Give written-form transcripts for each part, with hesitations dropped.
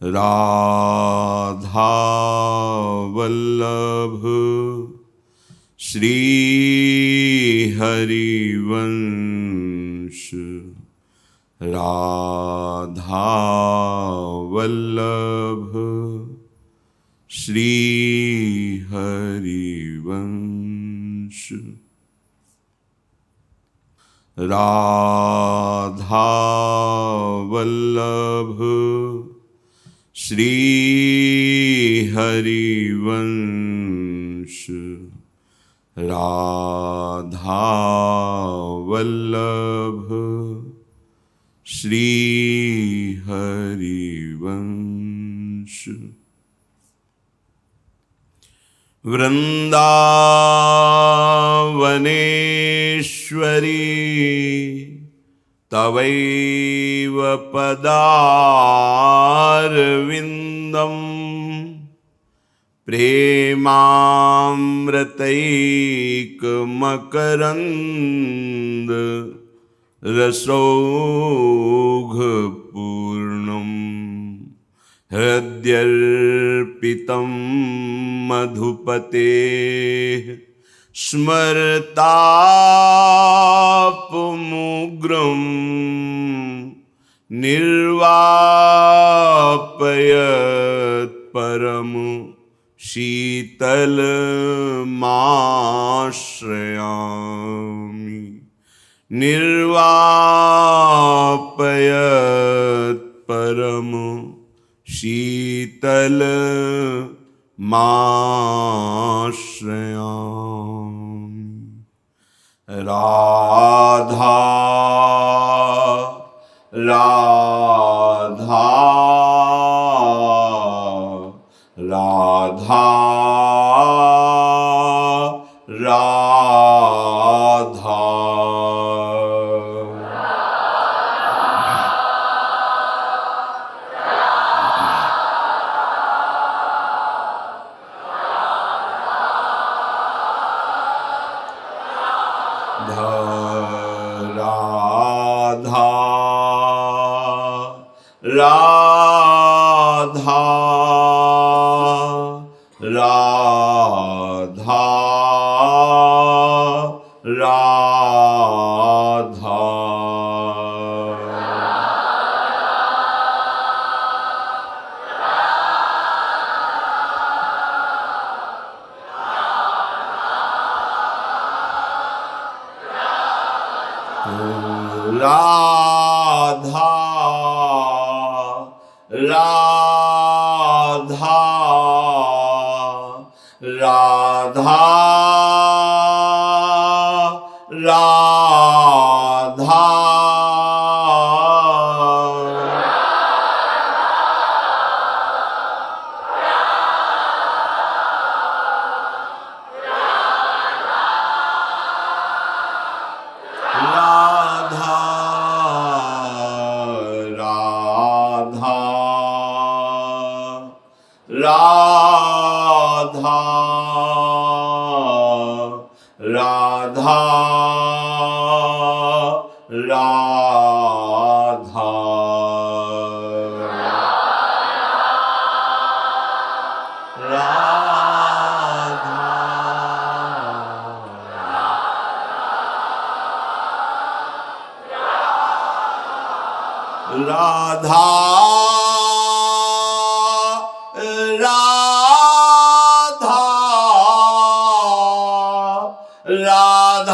राधा वल्लभ श्री हरिवंश। राधा वल्लभ श्री हरिवंश। राधा वल्लभ श्री हरिवंश। राधा वल्लभ श्री हरिवंश। वृंदावनेश्वरी तवैव पदारविन्दं प्रेमामृतैकमकरन्द रसौघपूर्णं हृद्यर्पितं मधुपतेः स्मरतापमुग्रं निर्वापयत् परम शीतलमाश्रयामि। निर्वापयत् परम शीतलमाश्रयामि। राधा राधा राधा राधा। राधा राधा राधा राधा। राधा राधा राधा राधा। राधा राधा राधा। राधा राधा राधा। राधा राधा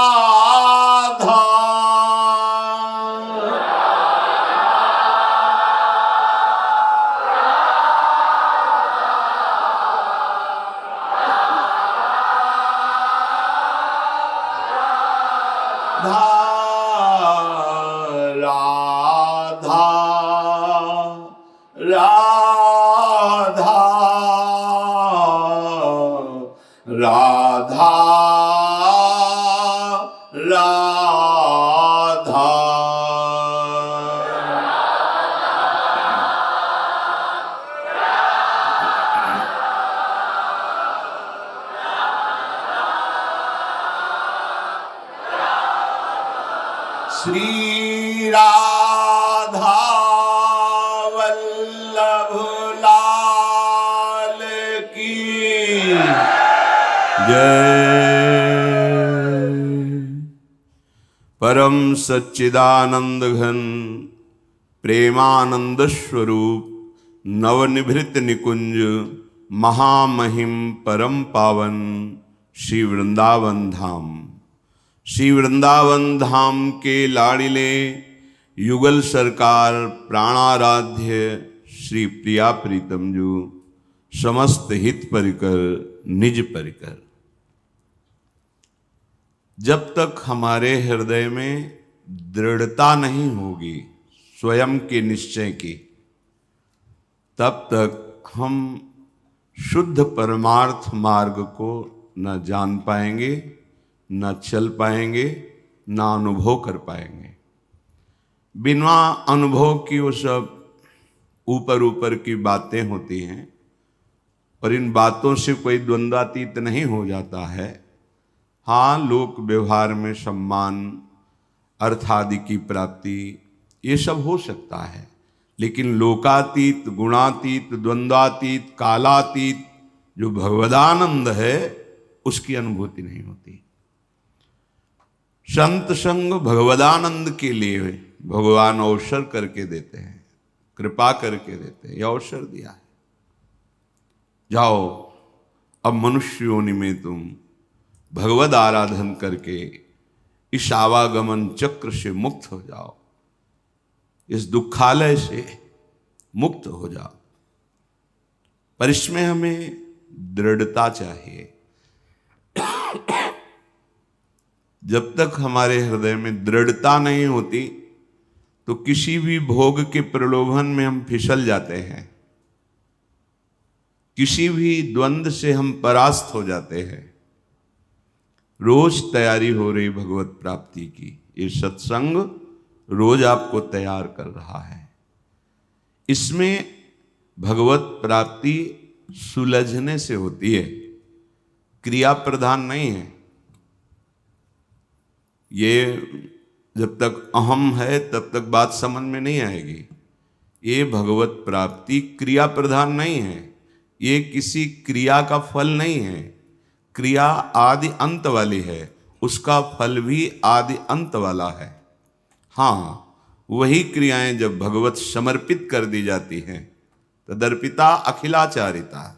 राधा। राधा श्री राधा वल्लभ लाल की जय। परम सच्चिदानंद घन प्रेमानंद स्वरूप नवनिभृत निकुंज महामहिम परम पावन श्री वृंदावन धाम, श्री वृंदावन धाम के लाड़िले युगल सरकार प्राणाराध्य श्री प्रिया प्रीतम जू समस्त हित परिकर निज परिकर। जब तक हमारे हृदय में दृढ़ता नहीं होगी स्वयं के निश्चय की, तब तक हम शुद्ध परमार्थ मार्ग को न जान पाएंगे, न चल पाएंगे, न अनुभव कर पाएंगे। बिना अनुभव की वो सब ऊपर ऊपर की बातें होती हैं और इन बातों से कोई द्वंद्वातीत नहीं हो जाता है। हाँ, लोक व्यवहार में सम्मान, अर्थ आदि की प्राप्ति, ये सब हो सकता है, लेकिन लोकातीत, गुणातीत, द्वंद्वातीत, कालातीत जो भगवदानंद है उसकी अनुभूति नहीं होती। संत संग भगवदानंद के लिए भगवान अवसर करके देते हैं, कृपा करके देते हैं। यह अवसर दिया है, जाओ अब मनुष्य योनि में तुम भगवद आराधन करके इस आवागमन चक्र से मुक्त हो जाओ, इस दुखालय से मुक्त हो जाओ। पर इसमें हमें दृढ़ता चाहिए। जब तक हमारे हृदय में दृढ़ता नहीं होती तो किसी भी भोग के प्रलोभन में हम फिसल जाते हैं, किसी भी द्वंद से हम परास्त हो जाते हैं। रोज तैयारी हो रही भगवत प्राप्ति की, ये सत्संग रोज आपको तैयार कर रहा है। इसमें भगवत प्राप्ति सुलझने से होती है, क्रिया प्रधान नहीं है। ये जब तक अहम है तब तक बात समझ में नहीं आएगी। ये भगवत प्राप्ति क्रिया प्रधान नहीं है, ये किसी क्रिया का फल नहीं है। क्रिया आदि अंत वाली है, उसका फल भी आदि अंत वाला है। हाँ, वही क्रियाएं जब भगवत समर्पित कर दी जाती हैं तदर्पिता अखिलाचारिता,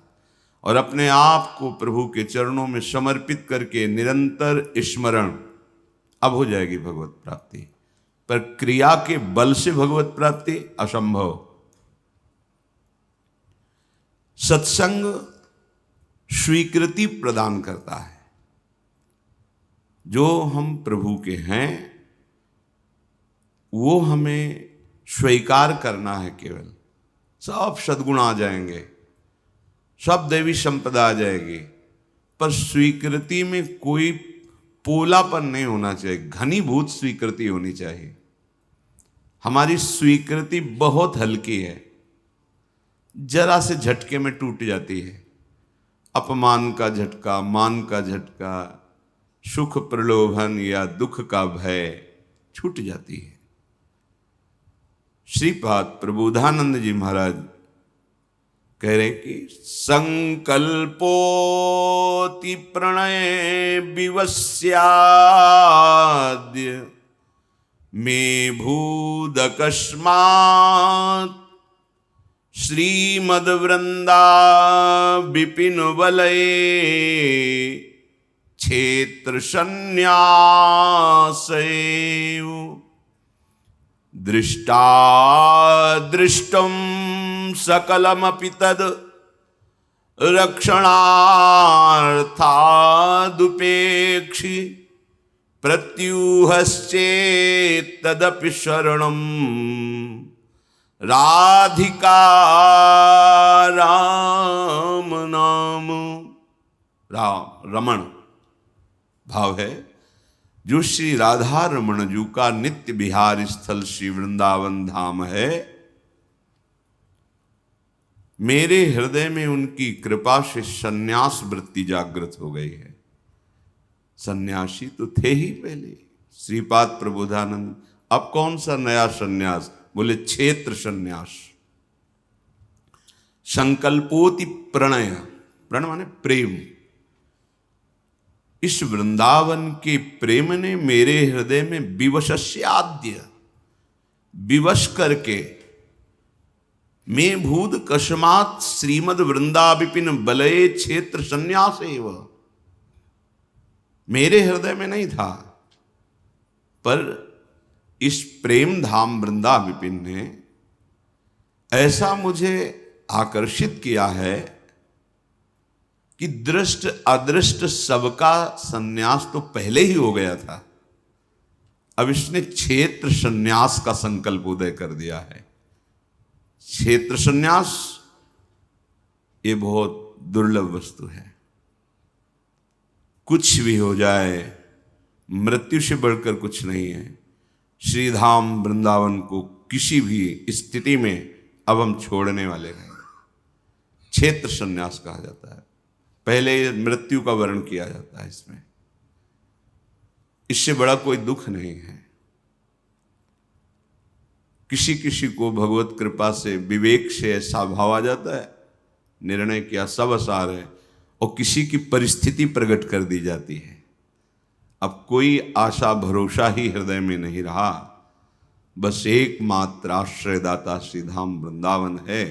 और अपने आप को प्रभु के चरणों में समर्पित करके निरंतर स्मरण, अब हो जाएगी भगवत प्राप्ति। पर क्रिया के बल से भगवत प्राप्ति असंभव। सत्संग स्वीकृति प्रदान करता है। जो हम प्रभु के हैं वो हमें स्वीकार करना है। केवल सब सद्गुण आ जाएंगे, सब देवी संपदा आ जाएगी, पर स्वीकृति में कोई पोलापन नहीं होना चाहिए, घनीभूत स्वीकृति होनी चाहिए। हमारी स्वीकृति बहुत हल्की है, जरा से झटके में टूट जाती है। अपमान का झटका, मान का झटका, सुख प्रलोभन या दुख का भय छूट जाती है। श्रीपाद प्रबोधानंद जी महाराज कह रहे कि संकल्पोति प्रणय विवस्याद्य में भूदकस्मात् श्रीमद्वृंदा विपिन वलये क्षेत्र संन्यासेव दृष्टा दृष्टम सकलमपि तद रक्षणार्थादुपेक्षि प्रत्यूहश्चेत्तदपि शरणं राधिका राम नाम। रमण भाव है, जो श्री राधा रमण जू का नित्य विहार स्थल श्री वृंदावन धाम है, मेरे हृदय में उनकी कृपा से सन्यास वृत्ति जागृत हो गई है। सन्यासी तो थे ही पहले, श्रीपाद प्रबोधानंद अब कौन सा नया सन्यास? बोले क्षेत्र सन्यास। संकल्पोति प्रणय, प्रण माने प्रेम। इस वृंदावन के प्रेम ने मेरे हृदय में विवशस्याद्य, विवश करके, मैं भूत कस्मात् श्रीमद वृंदा विपिन बलये क्षेत्र संन्यास एव, मेरे हृदय में नहीं था, पर इस प्रेम धाम वृंदा विपिन ने ऐसा मुझे आकर्षित किया है कि दृष्ट अदृष्ट सबका संन्यास तो पहले ही हो गया था, अब इसने क्षेत्र संन्यास का संकल्प उदय कर दिया है। क्षेत्र संन्यास ये बहुत दुर्लभ वस्तु है। कुछ भी हो जाए, मृत्यु से बढ़कर कुछ नहीं है। श्रीधाम वृंदावन को किसी भी स्थिति में अब हम छोड़ने वाले नहीं। क्षेत्र संन्यास कहा जाता है। पहले मृत्यु का वर्ण किया जाता है इसमें, इससे बड़ा कोई दुख नहीं है। किसी किसी को भगवत कृपा से विवेक से ऐसा भाव आ जाता है, निर्णय किया सब असार है, और किसी की परिस्थिति प्रकट कर दी जाती है। अब कोई आशा भरोसा ही हृदय में नहीं रहा, बस एकमात्र आश्रयदाता श्रीधाम वृंदावन है।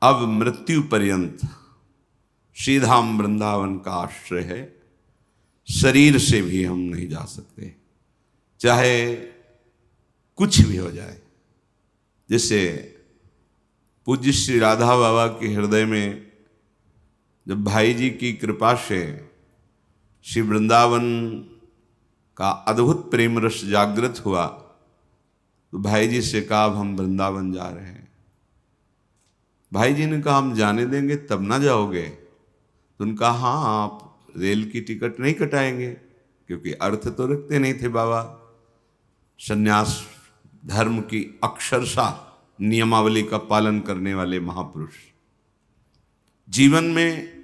अब मृत्यु पर्यंत श्रीधाम वृंदावन का आश्रय है। शरीर से भी हम नहीं जा सकते, चाहे कुछ भी हो जाए। जैसे पूज्य श्री राधा बाबा के हृदय में जब भाई जी की कृपा से श्री वृंदावन का अद्भुत प्रेम रस जागृत हुआ, तो भाई जी से कहा अब हम वृंदावन जा रहे हैं। भाई जी ने कहा हम जाने देंगे तब ना जाओगे? तो उनका हाँ, आप रेल की टिकट नहीं कटाएंगे, क्योंकि अर्थ तो रखते नहीं थे बाबा। सन्यास धर्म की अक्षरशः नियमावली का पालन करने वाले महापुरुष, जीवन में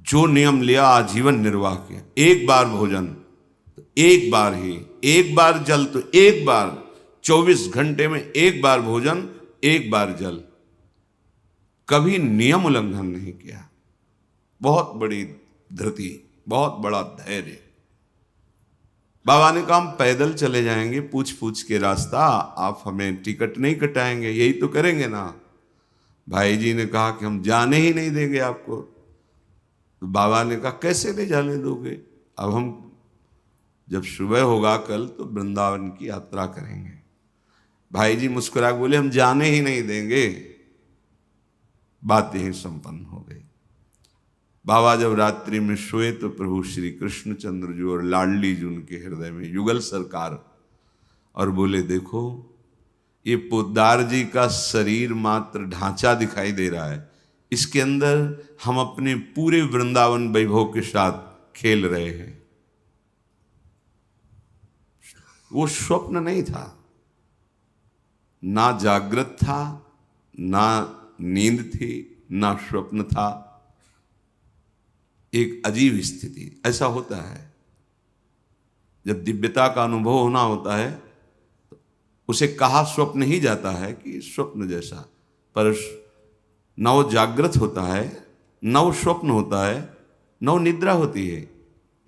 जो नियम लिया आजीवन निर्वाह किया। एक बार भोजन तो एक बार ही, एक बार जल तो एक बार, 24 घंटे में एक बार भोजन एक बार जल, कभी नियम उल्लंघन नहीं किया। बहुत बड़ी धृति, बहुत बड़ा धैर्य। बाबा ने कहा हम पैदल चले जाएंगे, पूछ पूछ के रास्ता, आप हमें टिकट नहीं कटाएंगे, यही तो करेंगे ना? भाई जी ने कहा कि हम जाने ही नहीं देंगे आपको। तो बाबा ने कहा कैसे नहीं जाने दोगे? अब हम जब सुबह होगा कल तो वृंदावन की यात्रा करेंगे। भाई जी मुस्कुरा बोले हम जाने ही नहीं देंगे। बात यही संपन्न हो गई। बाबा जब रात्रि में सोए तो प्रभु श्री कृष्णचंद्र जी और लाडली जी उनके हृदय में युगल सरकार, और बोले देखो ये पोद्दार जी का शरीर मात्र ढांचा दिखाई दे रहा है, इसके अंदर हम अपने पूरे वृंदावन वैभव के साथ खेल रहे हैं। वो स्वप्न नहीं था, ना जागृत था, ना नींद थी, ना स्वप्न था। एक अजीब स्थिति। ऐसा होता है जब दिव्यता का अनुभव होना होता है तो उसे कहा स्वप्न ही जाता है कि स्वप्न जैसा, पर नव जागृत होता है, नव स्वप्न होता है, नव निद्रा होती है,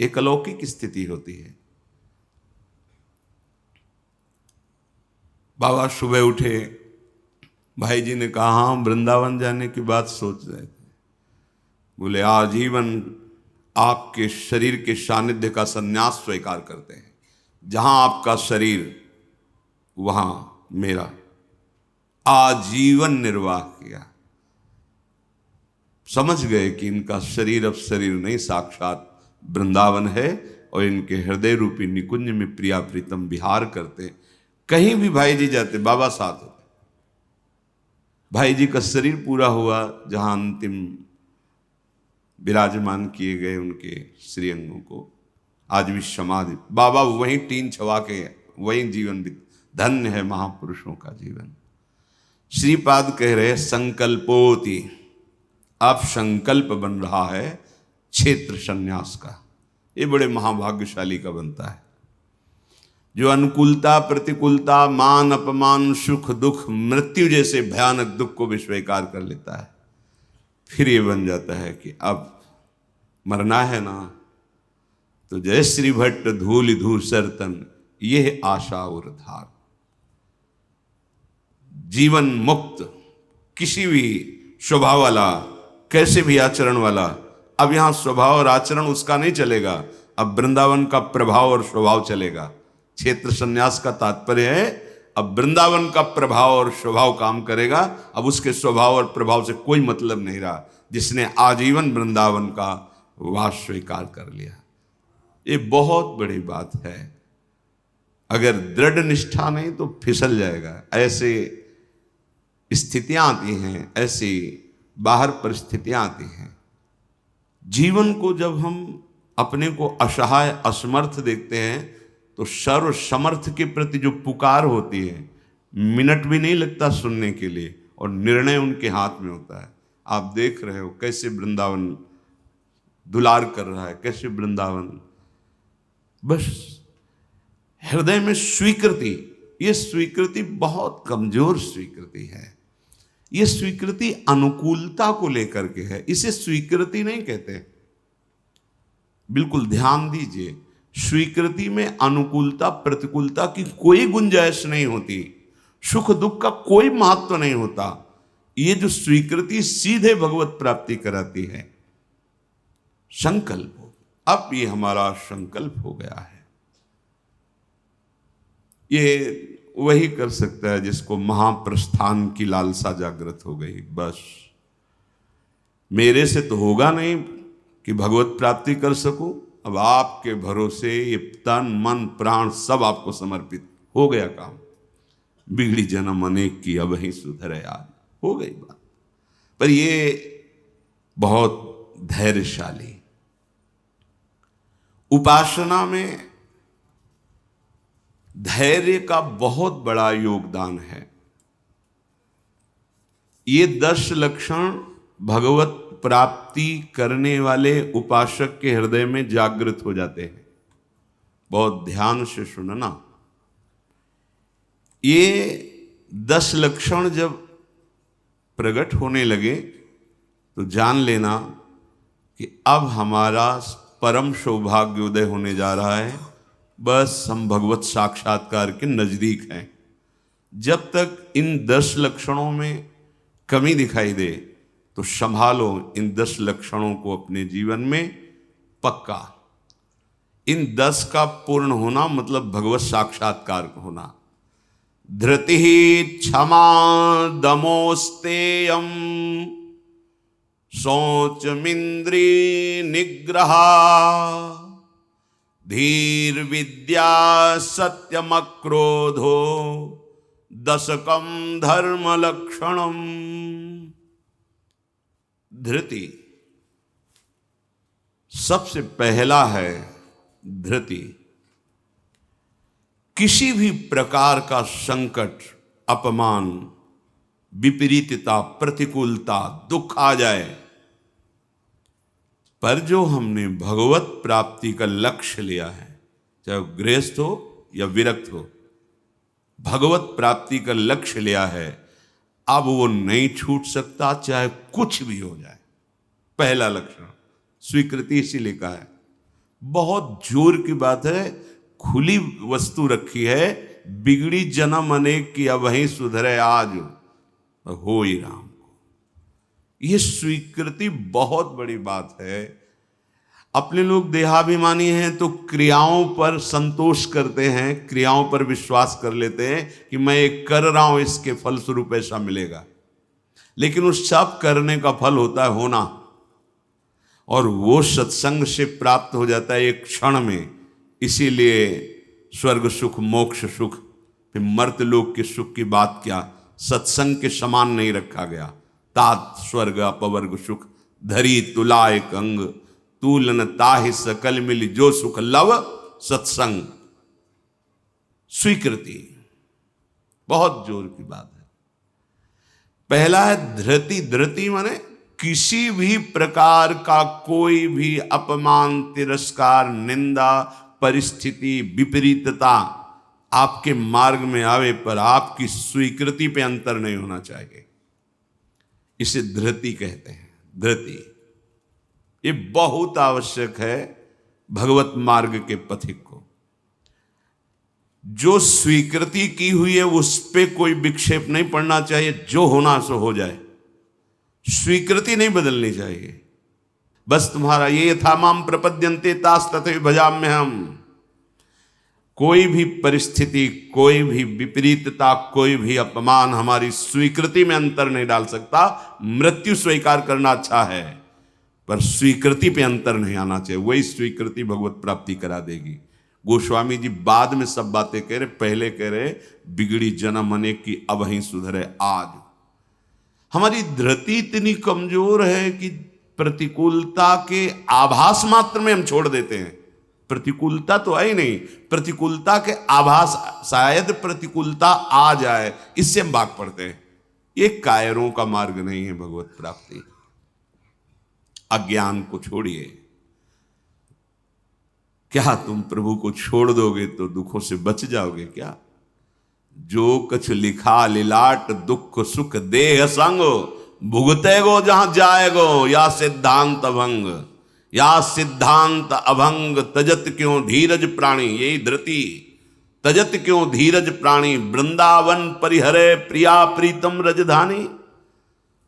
एक अलौकिक स्थिति होती है। बाबा सुबह उठे, भाई जी ने कहा हम वृंदावन जाने की बात सोच रहे थे। बोले आजीवन आपके शरीर के सानिध्य का संन्यास स्वीकार करते हैं। जहां आपका शरीर वहां मेरा, आजीवन निर्वाह किया। समझ गए कि इनका शरीर अब शरीर नहीं, साक्षात वृंदावन है, और इनके हृदय रूपी निकुंज में प्रिया प्रीतम विहार करते। कहीं भी भाई जी जाते बाबा साथ होते। भाई जी का शरीर पूरा हुआ, जहां अंतिम विराजमान किए गए उनके श्रीअंगों को, आज भी समाधि, बाबा वहीं टीन छवा के वहीं जीवन बीत। धन्य है महापुरुषों का जीवन। श्रीपाद कह रहे संकल्पोति, अब संकल्प बन रहा है क्षेत्र संन्यास का। ये बड़े महाभाग्यशाली का बनता है। जो अनुकूलता, प्रतिकूलता, मान, अपमान, सुख, दुख, मृत्यु जैसे भयानक दुख को भी स्वीकार कर लेता है, फिर ये बन जाता है कि अब मरना है ना, तो जय श्री भट्ट धूलि धूसर तन, यह आशा और धार। जीवन मुक्त, किसी भी स्वभाव वाला, कैसे भी आचरण वाला, अब यहां स्वभाव और आचरण उसका नहीं चलेगा, अब वृंदावन का प्रभाव और स्वभाव चलेगा। क्षेत्र संन्यास का तात्पर्य है अब वृंदावन का प्रभाव और स्वभाव काम करेगा, अब उसके स्वभाव और प्रभाव से कोई मतलब नहीं रहा, जिसने आजीवन वृंदावन का वास स्वीकार कर लिया। ये बहुत बड़ी बात है। अगर दृढ़ निष्ठा नहीं तो फिसल जाएगा। ऐसे स्थितियां आती हैं, ऐसी बाहर परिस्थितियां आती हैं। जीवन को जब हम अपने को असहाय, असमर्थ देखते हैं, तो सर्व समर्थ के प्रति जो पुकार होती है, मिनट भी नहीं लगता सुनने के लिए, और निर्णय उनके हाथ में होता है। आप देख रहे हो कैसे वृंदावन दुलार कर रहा है, कैसे वृंदावन बस हृदय में स्वीकृति, ये स्वीकृति बहुत कमजोर स्वीकृति है। ये स्वीकृति अनुकूलता को लेकर के है, इसे स्वीकृति नहीं कहते। बिल्कुल ध्यान दीजिए, स्वीकृति में अनुकूलता प्रतिकूलता की कोई गुंजाइश नहीं होती, सुख दुख का कोई महत्व नहीं होता। ये जो स्वीकृति सीधे भगवत प्राप्ति कराती है। संकल्प, अब ये हमारा संकल्प हो गया है। ये वही कर सकता है जिसको महाप्रस्थान की लालसा जागृत हो गई। बस मेरे से तो होगा नहीं कि भगवत प्राप्ति कर सकूं, अब आपके भरोसे ये तन मन प्राण सब आपको समर्पित हो गया काम। बिगड़ी जन्म अनेक की अब ही सुधरे आज, हो गई बात। पर ये बहुत धैर्यशाली, उपासना में धैर्य का बहुत बड़ा योगदान है। ये 10 लक्षण भगवत प्राप्ति करने वाले उपासक के हृदय में जागृत हो जाते हैं। बहुत ध्यान से सुनना। ये 10 लक्षण जब प्रकट होने लगे तो जान लेना कि अब हमारा परम सौभाग्योदय होने जा रहा है। बस हम भगवत साक्षात्कार के नजदीक हैं। जब तक इन 10 लक्षणों में कमी दिखाई दे तो संभालो इन 10 लक्षणों को अपने जीवन में पक्का। इन 10 का पूर्ण होना मतलब भगवत साक्षात्कार होना। धृति क्षमा दमोस्तेयम शौचमिंद्री निग्रहा धीर विद्या सत्यमक्रोधो दशकम धर्म लक्षणम। धृति सबसे पहला है। धृति किसी भी प्रकार का संकट, अपमान, विपरीतता, प्रतिकूलता, दुख आ जाए, पर जो हमने भगवत प्राप्ति का लक्ष्य लिया है, चाहे गृहस्थ हो या विरक्त हो, भगवत प्राप्ति का लक्ष्य लिया है, अब वो नहीं छूट सकता, चाहे कुछ भी हो जाए। पहला लक्षण स्वीकृति इसीलिए कहा है। बहुत जोर की बात है, खुली वस्तु रखी है। बिगड़ी जन्म अनेक की अब वहीं सुधरे आज हो ही राम को। यह स्वीकृति बहुत बड़ी बात है। अपने लोग देहाभिमानी हैं तो क्रियाओं पर संतोष करते हैं, क्रियाओं पर विश्वास कर लेते हैं कि मैं एक कर रहा हूं, इसके फलस्वरूप ऐसा मिलेगा। लेकिन उस सब करने का फल होता है होना, और वो सत्संग से प्राप्त हो जाता है एक क्षण में। इसीलिए स्वर्ग सुख, मोक्ष सुख, फिर मर्त्यलोक के सुख की बात क्या, सत्संग के समान नहीं रखा गया। तात स्वर्ग अपवर्ग सुख धरी तुला एक अंग, तूलन ताहि सकल मिली जो सुख लव सत्संग। स्वीकृति बहुत जोर की बात है। पहला है धृति। धृति माने किसी भी प्रकार का कोई भी अपमान, तिरस्कार, निंदा, परिस्थिति, विपरीतता आपके मार्ग में आवे पर आपकी स्वीकृति पे अंतर नहीं होना चाहिए। इसे धृति कहते हैं। धृति ये बहुत आवश्यक है भगवत मार्ग के पथिक को। जो स्वीकृति की हुई है उस पे कोई विक्षेप नहीं पड़ना चाहिए, जो होना सो हो जाए, स्वीकृति नहीं बदलनी चाहिए। बस तुम्हारा ये था माम प्रपद्यन्ते तास तथैव भजाम्य हम। कोई भी परिस्थिति, कोई भी विपरीतता, कोई भी अपमान हमारी स्वीकृति में अंतर नहीं डाल सकता। मृत्यु स्वीकार करना अच्छा है पर स्वीकृति पे अंतर नहीं आना चाहिए। वही स्वीकृति भगवत प्राप्ति करा देगी। गोस्वामी जी बाद में सब बातें कह रहे, पहले कह रहे बिगड़ी जन्म अनेक की अब ही सुधरे आज। हमारी धृति इतनी कमजोर है कि प्रतिकूलता के आभास मात्र में हम छोड़ देते हैं। प्रतिकूलता तो है ही नहीं, प्रतिकूलता के आभास, शायद प्रतिकूलता आ जाए, इससे हम भाग पड़ते हैं। ये कायरों का मार्ग नहीं है भगवत प्राप्ति। अज्ञान को छोड़िए। क्या तुम प्रभु को छोड़ दोगे तो दुखों से बच जाओगे क्या? जो कछ लिखा लिलाट दुख सुख देह संग, भुगते गो जहां जाएगो या सिद्धांत अभंग। या सिद्धांत अभंग तजत क्यों धीरज प्राणी, यही धृति। तजत क्यों धीरज प्राणी, वृंदावन परिहरे प्रिया प्रीतम रजधानी।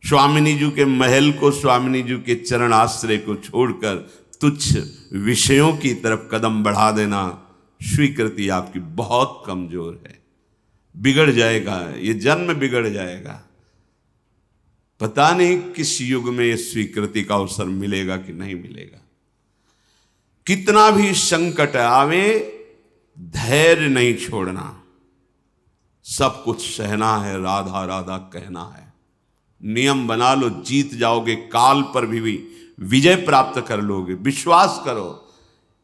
स्वामिनी जी के महल को, स्वामिनी जी के चरण आश्रय को छोड़कर तुच्छ विषयों की तरफ कदम बढ़ा देना, स्वीकृति आपकी बहुत कमजोर है। बिगड़ जाएगा, ये जन्म बिगड़ जाएगा। पता नहीं किस युग में ये स्वीकृति का अवसर मिलेगा कि नहीं मिलेगा। कितना भी संकट आवे, धैर्य नहीं छोड़ना। सब कुछ सहना है, राधा राधा कहना है। नियम बना लो, जीत जाओगे। काल पर भी विजय प्राप्त कर लोगे। विश्वास करो,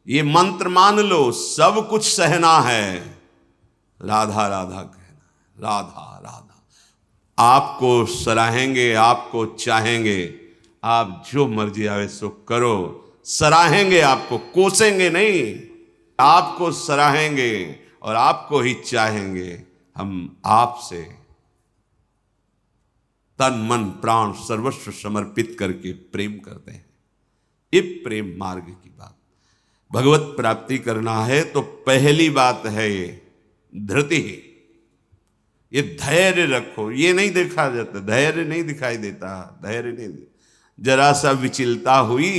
ये मंत्र मान लो, सब कुछ सहना है, राधा राधा कहना। राधा राधा आपको सराहेंगे, आपको चाहेंगे, आप जो मर्जी आवे सो करो। सराहेंगे आपको, कोसेंगे नहीं। आपको सराहेंगे और आपको ही चाहेंगे। हम आपसे तन मन प्राण सर्वस्व समर्पित करके प्रेम करते हैं। ये प्रेम मार्ग की बात। भगवत प्राप्ति करना है तो पहली बात है ये धृति। ये धैर्य रखो। ये नहीं देखा जाता, धैर्य नहीं दिखाई देता, धैर्य नहीं। जरा सा विचलता हुई,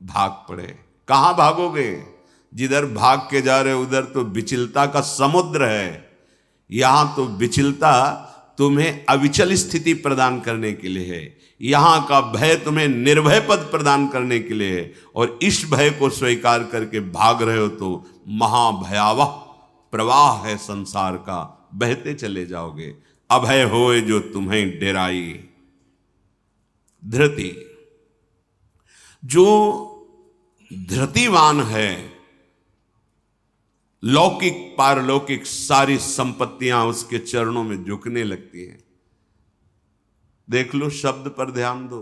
भाग पड़े। कहां भागोगे? जिधर भाग के जा रहे उधर तो विचलता का समुद्र है। यहां तो विचलता तुम्हें अविचल स्थिति प्रदान करने के लिए है। यहां का भय तुम्हें निर्भय पद प्रदान करने के लिए है। और इस भय को स्वीकार करके भाग रहे हो तो महाभयावह प्रवाह है संसार का, बहते चले जाओगे। अभय होए जो तुम्हें डेराई। धृति, जो धृतिवान है, लौकिक पारलौकिक सारी संपत्तियां उसके चरणों में झुकने लगती हैं। देख लो, शब्द पर ध्यान दो।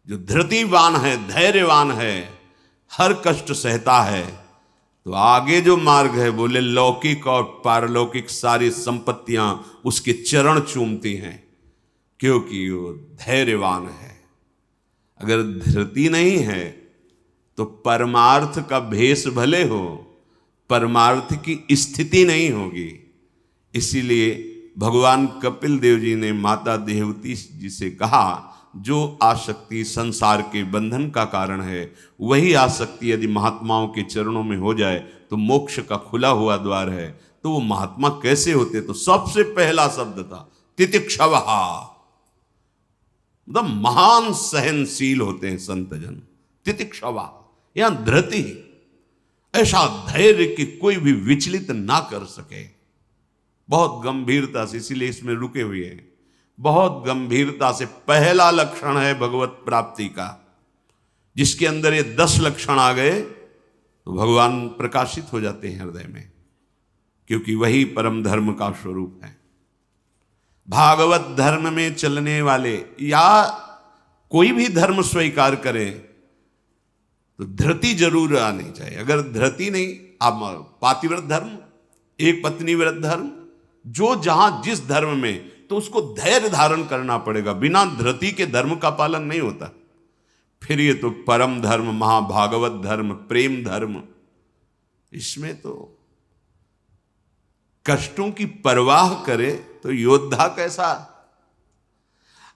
जो धृतिवान है, धैर्यवान है, हर कष्ट सहता है, तो आगे जो मार्ग है बोले लौकिक और पारलौकिक सारी संपत्तियां उसके चरण चूमती हैं, क्योंकि वो धैर्यवान है। अगर धृति नहीं है तो परमार्थ का भेष भले हो, परमार्थ की स्थिति नहीं होगी। इसीलिए भगवान कपिल देव जी ने माता देवती जी से कहा, जो आसक्ति संसार के बंधन का कारण है, वही आसक्ति यदि महात्माओं के चरणों में हो जाए तो मोक्ष का खुला हुआ द्वार है। तो वो महात्मा कैसे होते? तो सबसे पहला शब्द था तितिक्षवः। मतलब महान सहनशील होते हैं संत जन। तितिक्षवः, यहां धृति, ऐसा धैर्य कि कोई भी विचलित ना कर सके। बहुत गंभीरता से, इसीलिए इसमें रुके हुए हैं। बहुत गंभीरता से पहला लक्षण है भगवत प्राप्ति का। जिसके अंदर ये 10 लक्षण आ गए तो भगवान प्रकाशित हो जाते हैं हृदय में, क्योंकि वही परम धर्म का स्वरूप है। भागवत धर्म में चलने वाले या कोई भी धर्म स्वीकार करें तो धृति जरूर आनी चाहिए। अगर धृति नहीं, आप पातिव्रत धर्म एक पत्नी व्रत धर्म, जो जहां जिस धर्म में, तो उसको धैर्य धारण करना पड़ेगा, बिना धृति के धर्म का पालन नहीं होता। फिर ये तो परम धर्म, महाभागवत धर्म, प्रेम धर्म, इसमें तो कष्टों की परवाह करे तो योद्धा कैसा।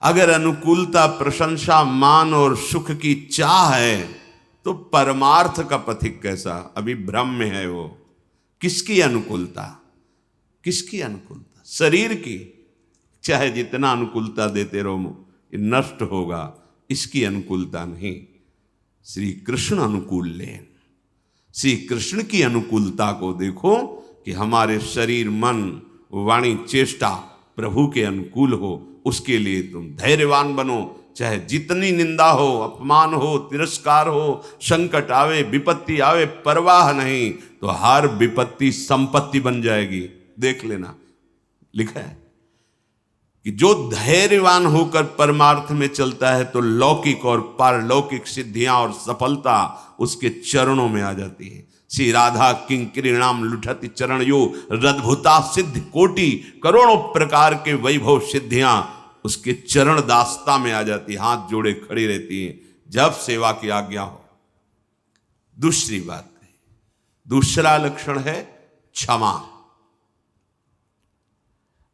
अगर अनुकूलता, प्रशंसा, मान और सुख की चाह है तो परमार्थ का पथिक कैसा। अभी भ्रम में है वो। किसकी अनुकूलता, किसकी अनुकूलता? शरीर की, चाहे जितना अनुकूलता देते रहो ये नष्ट होगा, इसकी अनुकूलता नहीं। श्री कृष्ण अनुकूल लेन, श्री कृष्ण की अनुकूलता को देखो कि हमारे शरीर, मन, वाणी, चेष्टा प्रभु के अनुकूल हो। उसके लिए तुम धैर्यवान बनो, चाहे जितनी निंदा हो, अपमान हो, तिरस्कार हो, संकट आवे, विपत्ति आवे, परवाह नहीं, तो हर विपत्ति संपत्ति बन जाएगी। देख लेना, लिखा है कि जो धैर्यवान होकर परमार्थ में चलता है तो लौकिक और पारलौकिक सिद्धियां और सफलता उसके चरणों में आ जाती है। श्री राधा किंकरीणाम लुठति चरण यो रद्भुता सिद्ध कोटि, करोड़ों प्रकार के वैभव सिद्धियां उसके चरण दास्ता में आ जाती, हाथ जोड़े खड़ी रहती हैं जब सेवा की आज्ञा हो। दूसरी बात है, दूसरा लक्षण है क्षमा।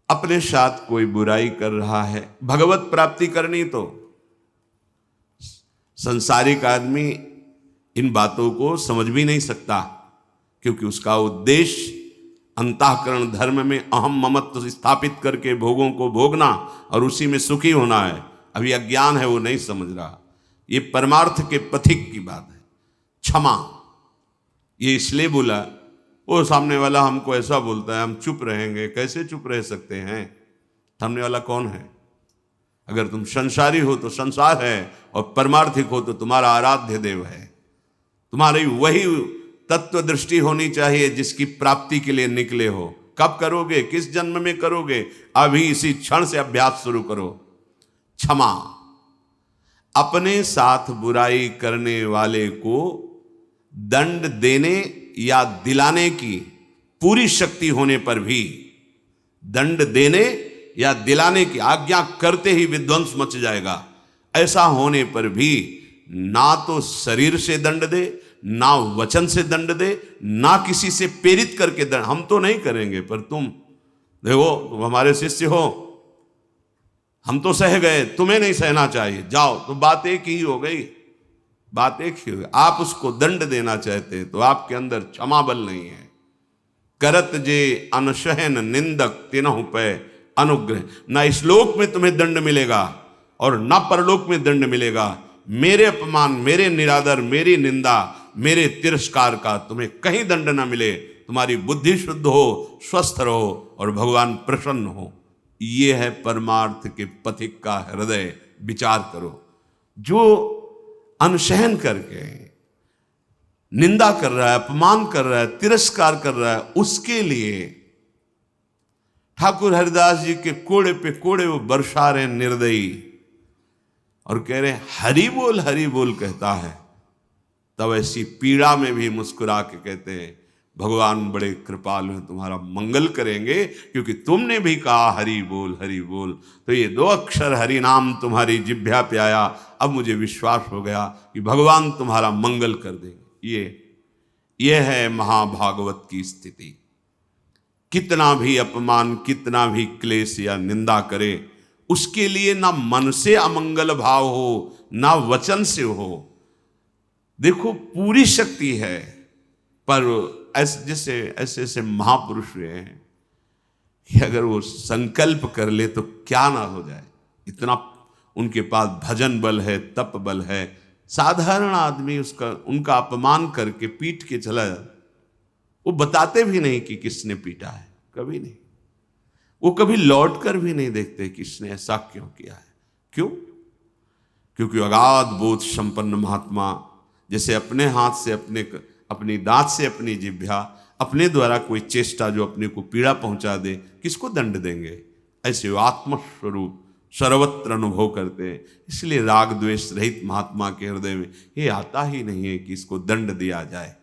अपने साथ कोई बुराई कर रहा है, भगवत प्राप्ति करनी, तो संसारिक आदमी इन बातों को समझ भी नहीं सकता, क्योंकि उसका उद्देश्य अंतःकरण धर्म में अहम ममत्व स्थापित करके भोगों को भोगना और उसी में सुखी होना है। अभी अज्ञान है, वो नहीं समझ रहा। ये परमार्थ के पथिक की बात है। क्षमा, ये इसलिए बोला, वो सामने वाला हमको ऐसा बोलता है, हम चुप रहेंगे। कैसे चुप रह सकते हैं? सामने वाला कौन है? अगर तुम संसारी हो तो संसार है, और परमार्थिक हो तो तुम्हारा आराध्य देव है। तुम्हारी वही तत्व दृष्टि होनी चाहिए जिसकी प्राप्ति के लिए निकले हो। कब करोगे? किस जन्म में करोगे? अभी इसी क्षण से अभ्यास शुरू करो। क्षमा, अपने साथ बुराई करने वाले को दंड देने या दिलाने की पूरी शक्ति होने पर भी, दंड देने या दिलाने की आज्ञा करते ही विध्वंस मच जाएगा, ऐसा होने पर भी ना तो शरीर से दंड दे, ना वचन से दंड दे, ना किसी से प्रेरित करके दंड। हम तो नहीं करेंगे, पर तुम देखो, तुम हमारे शिष्य हो, हम तो सह गए, तुम्हें नहीं सहना चाहिए, जाओ। तो बात एक ही हो गई, बात एक ही हो गई। आप उसको दंड देना चाहते हैं तो आपके अंदर क्षमा बल नहीं है। करत जे अनशहन निंदक तिनहु पे अनुग्रह, ना इस लोक में तुम्हें दंड मिलेगा और ना परलोक में दंड मिलेगा। मेरे अपमान, मेरे निरादर, मेरी निंदा, मेरे तिरस्कार का तुम्हें कहीं दंड ना मिले। तुम्हारी बुद्धि शुद्ध हो, स्वस्थ रहो और भगवान प्रसन्न हो। ये है परमार्थ के पथिक का हृदय। विचार करो, जो अनशहन करके निंदा कर रहा है, अपमान कर रहा है, तिरस्कार कर रहा है, उसके लिए ठाकुर हरिदास जी के कोड़े पे कोड़े वो बरसा रहे निर्दयी, और कह रहे हरि बोल कहता है। तब ऐसी पीड़ा में भी मुस्कुरा के कहते हैं, भगवान बड़े कृपालु हैं, तुम्हारा मंगल करेंगे, क्योंकि तुमने भी कहा हरि बोल हरि बोल। तो ये 2 अक्षर हरि नाम तुम्हारी जिह्वा पे आया, अब मुझे विश्वास हो गया कि भगवान तुम्हारा मंगल कर देंगे। ये है महाभागवत की स्थिति। कितना भी अपमान, कितना भी क्लेश या निंदा करे, उसके लिए ना मन से अमंगल भाव हो, ना वचन से हो। देखो, पूरी शक्ति है, पर ऐसे ऐसे महापुरुष हुए हैं कि अगर वो संकल्प कर ले तो क्या ना हो जाए। इतना उनके पास भजन बल है, तप बल है। साधारण आदमी उनका अपमान करके पीट के चला जाता, वो बताते भी नहीं कि किसने पीटा है, कभी नहीं। वो कभी लौट कर भी नहीं देखते किसने ऐसा क्यों किया है। क्यों? क्योंकि अगाध बोध संपन्न महात्मा जैसे अपने हाथ से, अपनी दांत से अपनी जिह्वा, अपने द्वारा कोई चेष्टा जो अपने को पीड़ा पहुंचा दे, किसको दंड देंगे? ऐसे वो आत्मस्वरूप सर्वत्र अनुभव करते हैं। इसलिए राग द्वेष रहित महात्मा के हृदय में ये आता ही नहीं है कि इसको दंड दिया जाए।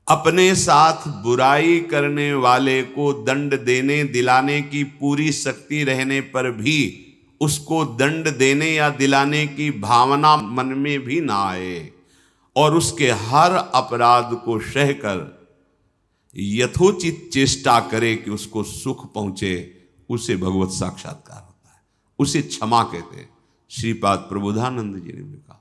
अपने साथ बुराई करने वाले को दंड देने दिलाने की पूरी शक्ति रहने पर भी उसको दंड देने या दिलाने की भावना मन में भी ना आए और उसके हर अपराध को सहकर यथोचित चेष्टा करे कि उसको सुख पहुंचे, उसे भगवत साक्षात्कार होता है, उसे क्षमा कहते हैं। श्रीपाद प्रबोधानंद जी ने भी कहा,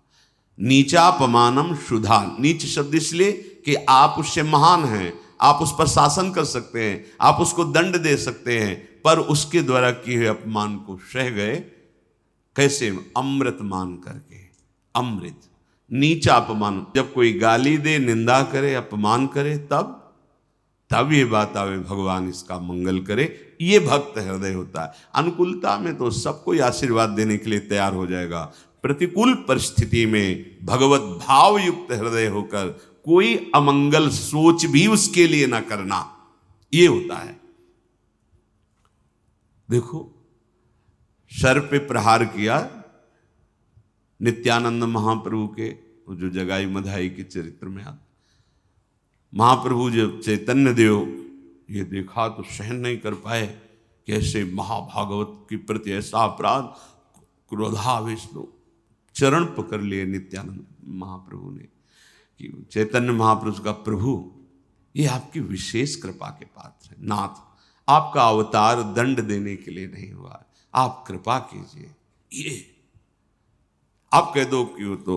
नीचापमानम शुद्धा। नीच शब्द इसलिए कि आप उससे महान हैं, आप उस पर शासन कर सकते हैं, आप उसको दंड दे सकते हैं, पर उसके द्वारा किए हुए अपमान को सह गए। कैसे? अमृत मान करके। अमृत, नीचा अपमान। जब कोई गाली दे, निंदा करे, अपमान करे, तब ये बात आवे, भगवान इसका मंगल करे। ये भक्त हृदय होता है। अनुकूलता में तो सब कोई आशीर्वाद देने के लिए तैयार हो जाएगा। प्रतिकूल परिस्थिति में भगवत भाव युक्त हृदय होकर कोई अमंगल सोच भी उसके लिए ना करना, ये होता है। देखो, सर पे प्रहार किया नित्यानंद महाप्रभु के, जो जगाई मधाई के चरित्र में आता। महाप्रभु जब चैतन्य देव ये देखा तो सहन नहीं कर पाए कि ऐसे महाभागवत के प्रति ऐसा अपराध। क्रोधावेश लोग चरण पकड़ लिए नित्यानंद महाप्रभु ने कि चैतन्य महाप्रभु का, प्रभु ये आपकी विशेष कृपा के पात्र है। नाथ, आपका अवतार दंड देने के लिए नहीं हुआ, आप कृपा कीजिए। ये आप कह दो कि वो तो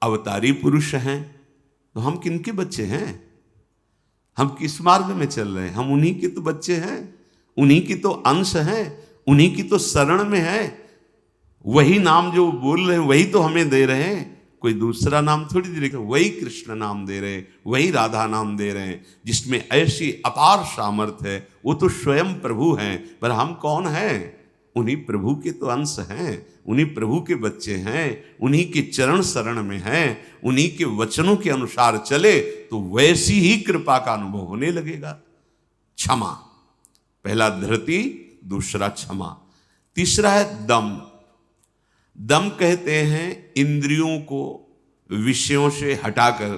अवतारी पुरुष हैं, तो हम किनके बच्चे हैं? हम किस मार्ग में चल रहे हैं? हम उन्हीं के तो बच्चे हैं, उन्हीं की तो अंश हैं, उन्हीं की तो शरण में है। वही नाम जो बोल रहे हैं वही तो हमें दे रहे हैं, कोई दूसरा नाम थोड़ी दे रहे। वही कृष्ण नाम दे रहे हैं, वही राधा नाम दे रहे हैं, जिसमें ऐसी अपार सामर्थ्य है। वो तो स्वयं प्रभु हैं, पर हम कौन हैं? उन्हीं प्रभु के तो अंश हैं, उन्हीं प्रभु के बच्चे हैं, उन्हीं के चरण शरण में हैं, उन्हीं के वचनों के अनुसार चले तो वैसी ही कृपा का अनुभव होने लगेगा। क्षमा, पहला धृति, दूसरा क्षमा, तीसरा है दम। दम कहते हैं इंद्रियों को विषयों से हटाकर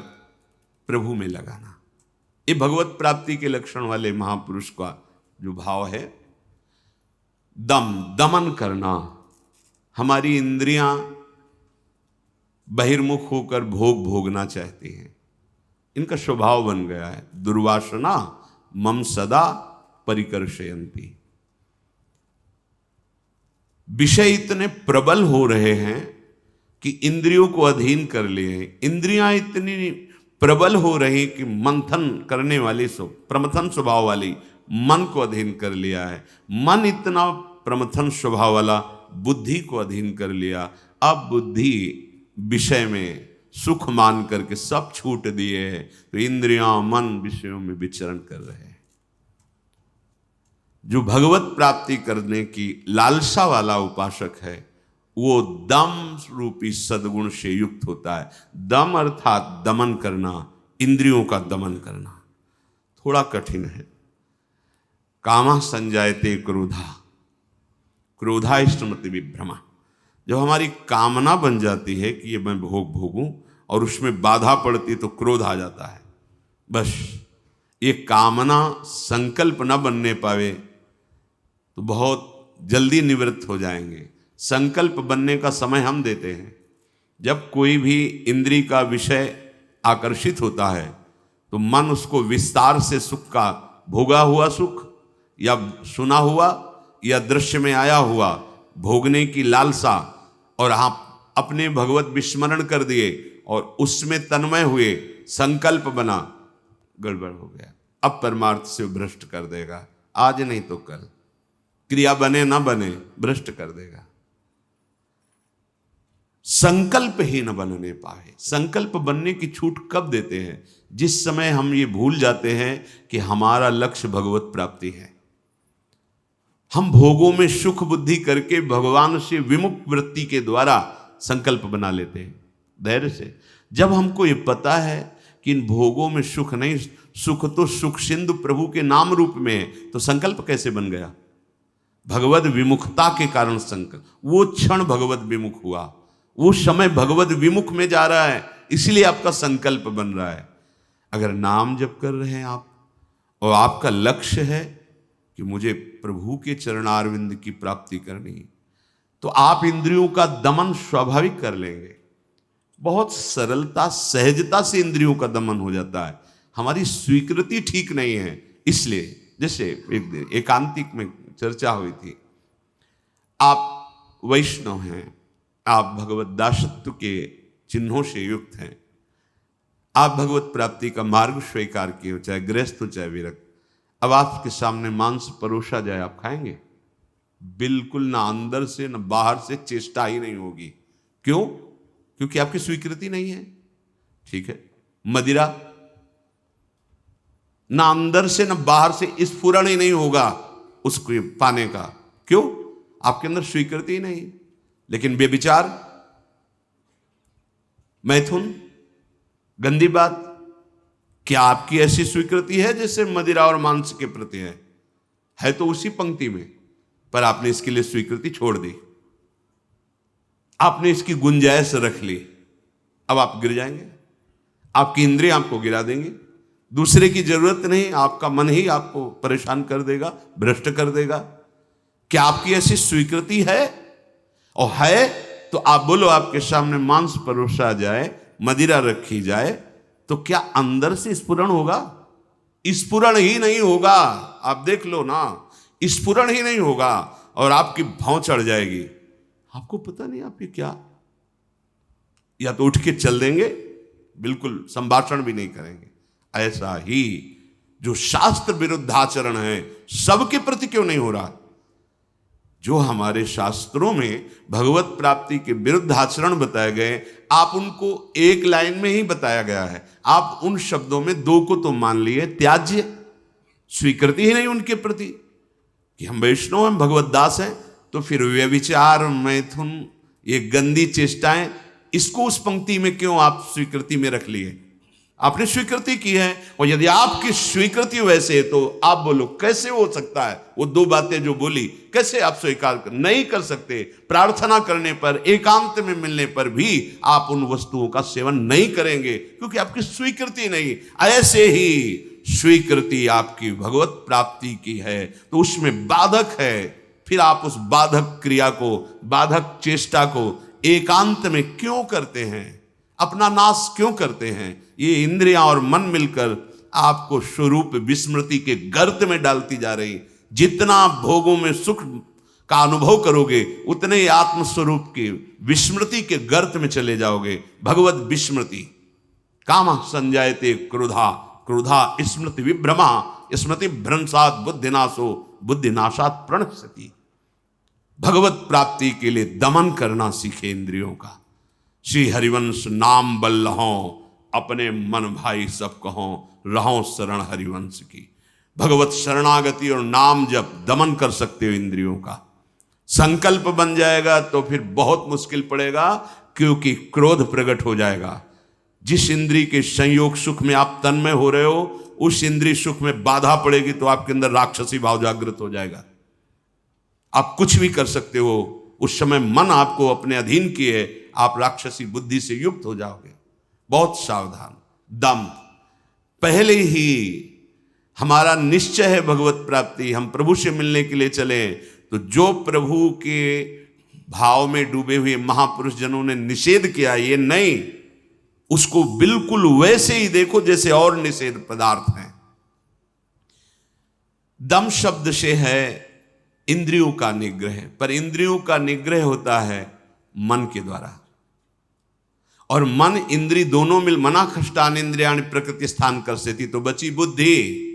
प्रभु में लगाना। ये भगवत प्राप्ति के लक्षण वाले महापुरुष का जो भाव है। दम, दमन करना। हमारी इंद्रियां बहिर्मुख होकर भोग भोगना चाहती हैं, इनका स्वभाव बन गया है। दुर्वासना मम सदा परिकर्षयन्ति। विषय इतने प्रबल हो रहे हैं कि इंद्रियों को अधीन कर लिए हैं। इंद्रियां इतनी प्रबल हो रही कि मंथन करने वाली, प्रमथन स्वभाव वाली मन को अधीन कर लिया है। मन इतना प्रमथन स्वभाव वाला बुद्धि को अधीन कर लिया। अब बुद्धि विषय में सुख मान करके सब छूट दिए हैं, तो इंद्रियां मन विषयों में विचरण कर रहे हैं। जो भगवत प्राप्ति करने की लालसा वाला उपासक है, वो दम रूपी सद्गुण से युक्त होता है। दम अर्थात दमन करना, इंद्रियों का दमन करना। थोड़ा कठिन है। कामा संजायते क्रोधा, क्रोधा स्मृति विभ्रमा। जब हमारी कामना बन जाती है कि ये मैं भोग भोगूं और उसमें बाधा पड़ती तो क्रोध आ जाता है। बस ये कामना संकल्प न बनने पावे तो बहुत जल्दी निवृत्त हो जाएंगे। संकल्प बनने का समय हम देते हैं। जब कोई भी इंद्री का विषय आकर्षित होता है तो मन उसको विस्तार से सुख का, भोगा हुआ सुख या सुना हुआ या दृश्य में आया हुआ भोगने की लालसा, और आप अपने भगवत विस्मरण कर दिए और उसमें तन्मय हुए, संकल्प बना, गड़बड़ हो गया। अब परमार्थ से भ्रष्ट कर देगा। आज नहीं तो कल, क्रिया बने ना बने, भ्रष्ट कर देगा। संकल्प ही न बनने पाए। संकल्प बनने की छूट कब देते हैं? जिस समय हम ये भूल जाते हैं कि हमारा लक्ष्य भगवत प्राप्ति है। हम भोगों में सुख बुद्धि करके भगवान से विमुख वृत्ति के द्वारा संकल्प बना लेते हैं धैर्य से। जब हमको ये पता है कि इन भोगों में सुख नहीं, सुख तो सुख सिंधु प्रभु के नाम रूप में है, तो संकल्प कैसे बन गया? भगवत विमुखता के कारण संकल्प। वो क्षण भगवत विमुख हुआ, वो समय भगवत विमुख में जा रहा है, इसलिए आपका संकल्प बन रहा है। अगर नाम जप कर रहे हैं आप और आपका लक्ष्य है कि मुझे प्रभु के चरणारविंद की प्राप्ति करनी, तो आप इंद्रियों का दमन स्वाभाविक कर लेंगे। बहुत सरलता सहजता से इंद्रियों का दमन हो जाता है। हमारी स्वीकृति ठीक नहीं है, इसलिए जैसे एक दिन एकांतिक में चर्चा हुई थी, आप वैष्णव हैं, आप भगवत दासत्व के चिन्हों से युक्त हैं, आप भगवत प्राप्ति का मार्ग स्वीकार किए हो, चाहे गृहस्थ हो चाहे विरक्त। अब आपके सामने मांस परोसा जाए, आप खाएंगे? बिल्कुल ना, अंदर से ना बाहर से चेष्टा ही नहीं होगी। क्यों? क्योंकि आपकी स्वीकृति नहीं है। ठीक है, मदिरा ना अंदर से ना बाहर से स्फुरण ही नहीं होगा उसको पाने का। क्यों? आपके अंदर स्वीकृति ही नहीं। लेकिन बेविचार, मैथुन, गंदी बात, क्या आपकी ऐसी स्वीकृति है जैसे मदिरा और मांस के प्रति है तो उसी पंक्ति में, पर आपने इसके लिए स्वीकृति छोड़ दी, आपने इसकी गुंजाइश रख ली। अब आप गिर जाएंगे, आपकी इंद्रियां आपको गिरा देंगी। दूसरे की जरूरत नहीं, आपका मन ही आपको परेशान कर देगा, भ्रष्ट कर देगा। क्या आपकी ऐसी स्वीकृति है? और है तो आप बोलो, आपके सामने मांस परोसा जाए, मदिरा रखी जाए, तो क्या अंदर से स्फुरण होगा? स्फुरण ही नहीं होगा। आप देख लो ना, स्फुरण ही नहीं होगा और आपकी भौं चढ़ जाएगी। आपको पता नहीं आप ये क्या, या तो उठ के चल देंगे, बिल्कुल संभाषण भी नहीं करेंगे। ऐसा ही जो शास्त्र विरुद्ध आचरण है, सबके प्रति क्यों नहीं हो रहा? जो हमारे शास्त्रों में भगवत प्राप्ति के विरुद्ध आचरण बताए गए, आप उनको एक लाइन में ही बताया गया है। आप उन शब्दों में दो को तो मान लिए, त्याज्य, स्वीकृति ही नहीं उनके प्रति कि हम वैष्णव हैं, भगवत दास हैं। तो फिर व्यभिचार, मैथुन, ये गंदी चेष्टाएं, इसको उस पंक्ति में क्यों आप स्वीकृति में रख लिए? आपने स्वीकृति की है, और यदि आपकी स्वीकृति वैसे है तो आप बोलो कैसे हो सकता है? वो दो बातें जो बोली, कैसे आप स्वीकार नहीं कर सकते? प्रार्थना करने पर, एकांत में मिलने पर भी आप उन वस्तुओं का सेवन नहीं करेंगे क्योंकि आपकी स्वीकृति नहीं। ऐसे ही स्वीकृति आपकी भगवत प्राप्ति की है तो उसमें बाधक है, फिर आप उस बाधक क्रिया को, बाधक चेष्टा को एकांत में क्यों करते हैं? अपना नाश क्यों करते हैं? ये इंद्रियां और मन मिलकर आपको स्वरूप विस्मृति के गर्त में डालती जा रही। जितना भोगों में सुख का अनुभव करोगे, उतने ही आत्मस्वरूप की विस्मृति के गर्त में चले जाओगे। भगवत विस्मृति, कामः संजायते क्रोधा, क्रोधा स्मृति विभ्रमा, स्मृति भ्रंशात् बुद्धिनाशो, बुद्धिनाशात् प्रणश्यति। भगवत प्राप्ति के लिए दमन करना सीखे इंद्रियों का। श्री हरिवंश नाम बल्लहों, अपने मन भाई सब कहों, रहों शरण हरिवंश की। भगवत शरणागति और नाम जब दमन कर सकते हो इंद्रियों का, संकल्प बन जाएगा तो फिर बहुत मुश्किल पड़ेगा, क्योंकि क्रोध प्रकट हो जाएगा। जिस इंद्री के संयोग सुख में आप तन्मय हो रहे हो, उस इंद्री सुख में बाधा पड़ेगी तो आपके अंदर राक्षसी भाव जागृत हो जाएगा। आप कुछ भी कर सकते हो, उस समय मन आपको अपने अधीन किए, आप राक्षसी बुद्धि से युक्त हो जाओगे। बहुत सावधान। दम, पहले ही हमारा निश्चय है भगवत प्राप्ति, हम प्रभु से मिलने के लिए चले, तो जो प्रभु के भाव में डूबे हुए महापुरुष जनों ने निषेध किया, ये नहीं, उसको बिल्कुल वैसे ही देखो जैसे और निषेध पदार्थ हैं। दम शब्द से है इंद्रियों का निग्रह, पर इंद्रियों का निग्रह होता है मन के द्वारा, और मन इंद्री दोनों मिल मना खष्टान इंद्रियाणि प्रकृति स्थान कर सेती, तो बची बुद्धि।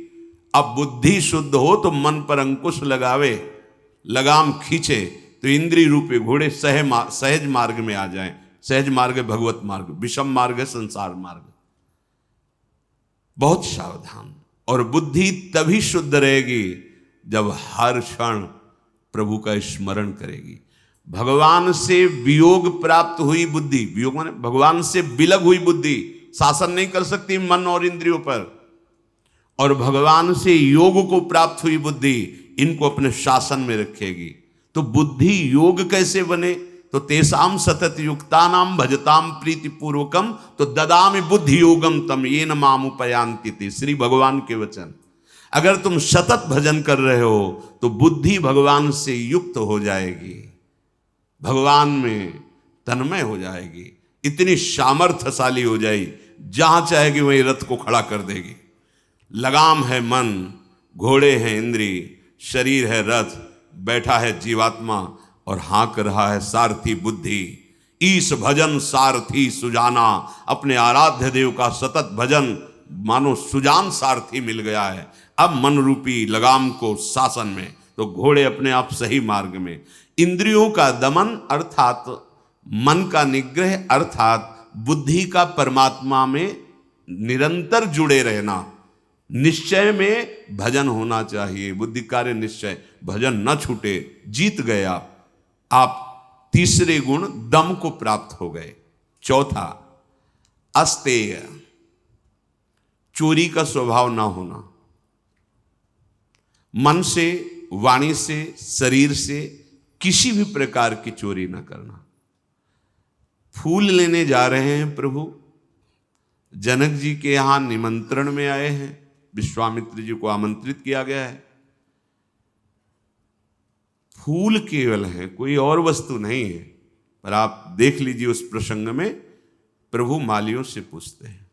अब बुद्धि शुद्ध हो तो मन पर अंकुश लगावे, लगाम खींचे, तो इंद्री रूपी घोड़े सहज मार्ग में आ जाएं। सहज मार्ग है भगवत मार्ग, विषम मार्ग है संसार मार्ग। बहुत सावधान। और बुद्धि तभी शुद्ध रहेगी जब हर क्षण प्रभु का स्मरण करेगी। भगवान से वियोग प्राप्त हुई बुद्धि, वियोग माने भगवान से विलग हुई बुद्धि शासन नहीं कर सकती मन और इंद्रियों पर, और भगवान से योग को प्राप्त हुई बुद्धि इनको अपने शासन में रखेगी। तो बुद्धि योग कैसे बने? तो तेसाम सतत युक्तानाम भजताम प्रीति पूर्वकम तो ददामि बुद्धि योगम तम येन माम उपयांति ते। श्री भगवान के वचन। अगर तुम सतत भजन कर रहे हो तो बुद्धि भगवान से युक्त हो जाएगी, भगवान में तन्मय हो जाएगी, इतनी सामर्थ्यशाली हो जाएगी, जहां चाहेगी वहीं रथ को खड़ा कर देगी। लगाम है मन, घोड़े हैं इंद्री, शरीर है रथ, बैठा है जीवात्मा और हाँक रहा है सारथी बुद्धि। ईश भजन सारथी सुजाना। अपने आराध्य देव का सतत भजन मानो सुजान सारथी मिल गया है। अब मन रूपी लगाम को शासन में, तो घोड़े अपने आप सही मार्ग में। इंद्रियों का दमन अर्थात मन का निग्रह अर्थात बुद्धि का परमात्मा में निरंतर जुड़े रहना। निश्चय में भजन होना चाहिए, बुद्धि कार्य निश्चय, भजन न छूटे। जीत गए आप तीसरे गुण दम को प्राप्त हो गए। चौथा अस्तेय, चोरी का स्वभाव ना होना। मन से, वाणी से, शरीर से किसी भी प्रकार की चोरी ना करना। फूल लेने जा रहे हैं प्रभु, जनक जी के यहां निमंत्रण में आए हैं, विश्वामित्र जी को आमंत्रित किया गया है। फूल केवल है, कोई और वस्तु नहीं है। पर आप देख लीजिए उस प्रसंग में प्रभु मालियों से पूछते हैं,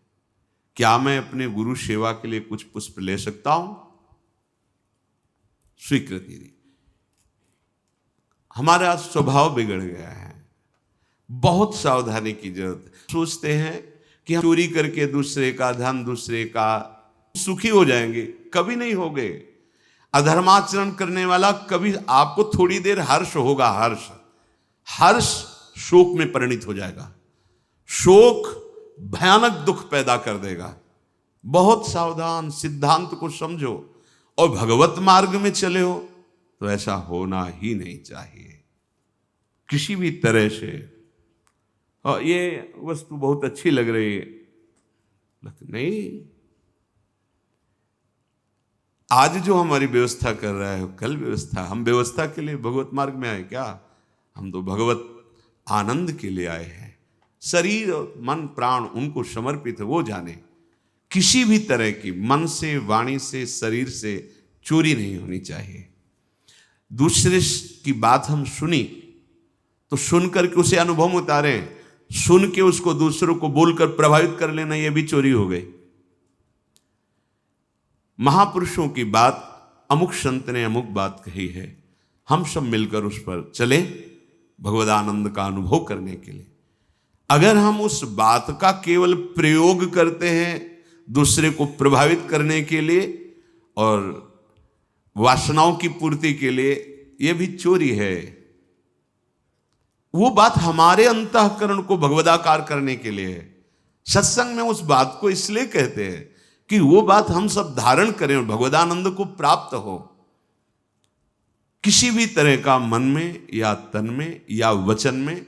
क्या मैं अपने गुरु सेवा के लिए कुछ पुष्प ले सकता हूं? स्वीकृति दी। हमारा स्वभाव बिगड़ गया है, बहुत सावधानी की जरूरत है। सोचते हैं कि हम चोरी करके दूसरे का धन, दूसरे का सुखी हो जाएंगे, कभी नहीं होगे। अधर्माचरण करने वाला कभी, आपको थोड़ी देर हर्ष होगा, हर्ष शोक में परिणित हो जाएगा, शोक भयानक दुख पैदा कर देगा। बहुत सावधान, सिद्धांत को समझो और भगवत मार्ग में चले हो तो ऐसा होना ही नहीं चाहिए किसी भी तरह से। और ये वस्तु बहुत अच्छी लग रही है, लेकिन नहीं, आज जो हमारी व्यवस्था कर रहा है कल व्यवस्था, हम व्यवस्था के लिए भगवत मार्ग में आए क्या? हम तो भगवत आनंद के लिए आए हैं। शरीर और मन प्राण उनको समर्पित है, वो जाने। किसी भी तरह की मन से, वाणी से, शरीर से चोरी नहीं होनी चाहिए। दूसरे की बात हम सुनी तो सुन करके उसे अनुभव में उतारें, सुन के उसको दूसरों को बोलकर प्रभावित कर लेना, यह भी चोरी हो गई। महापुरुषों की बात, अमुक संत ने अमुक बात कही है, हम सब मिलकर उस पर चले भगवदानंद का अनुभव करने के लिए। अगर हम उस बात का केवल प्रयोग करते हैं दूसरे को प्रभावित करने के लिए और वासनाओं की पूर्ति के लिए, यह भी चोरी है। वो बात हमारे अंतःकरण को भगवदाकार करने के लिए है। सत्संग में उस बात को इसलिए कहते हैं कि वो बात हम सब धारण करें और भगवदानंद को प्राप्त हो। किसी भी तरह का मन में या तन में या वचन में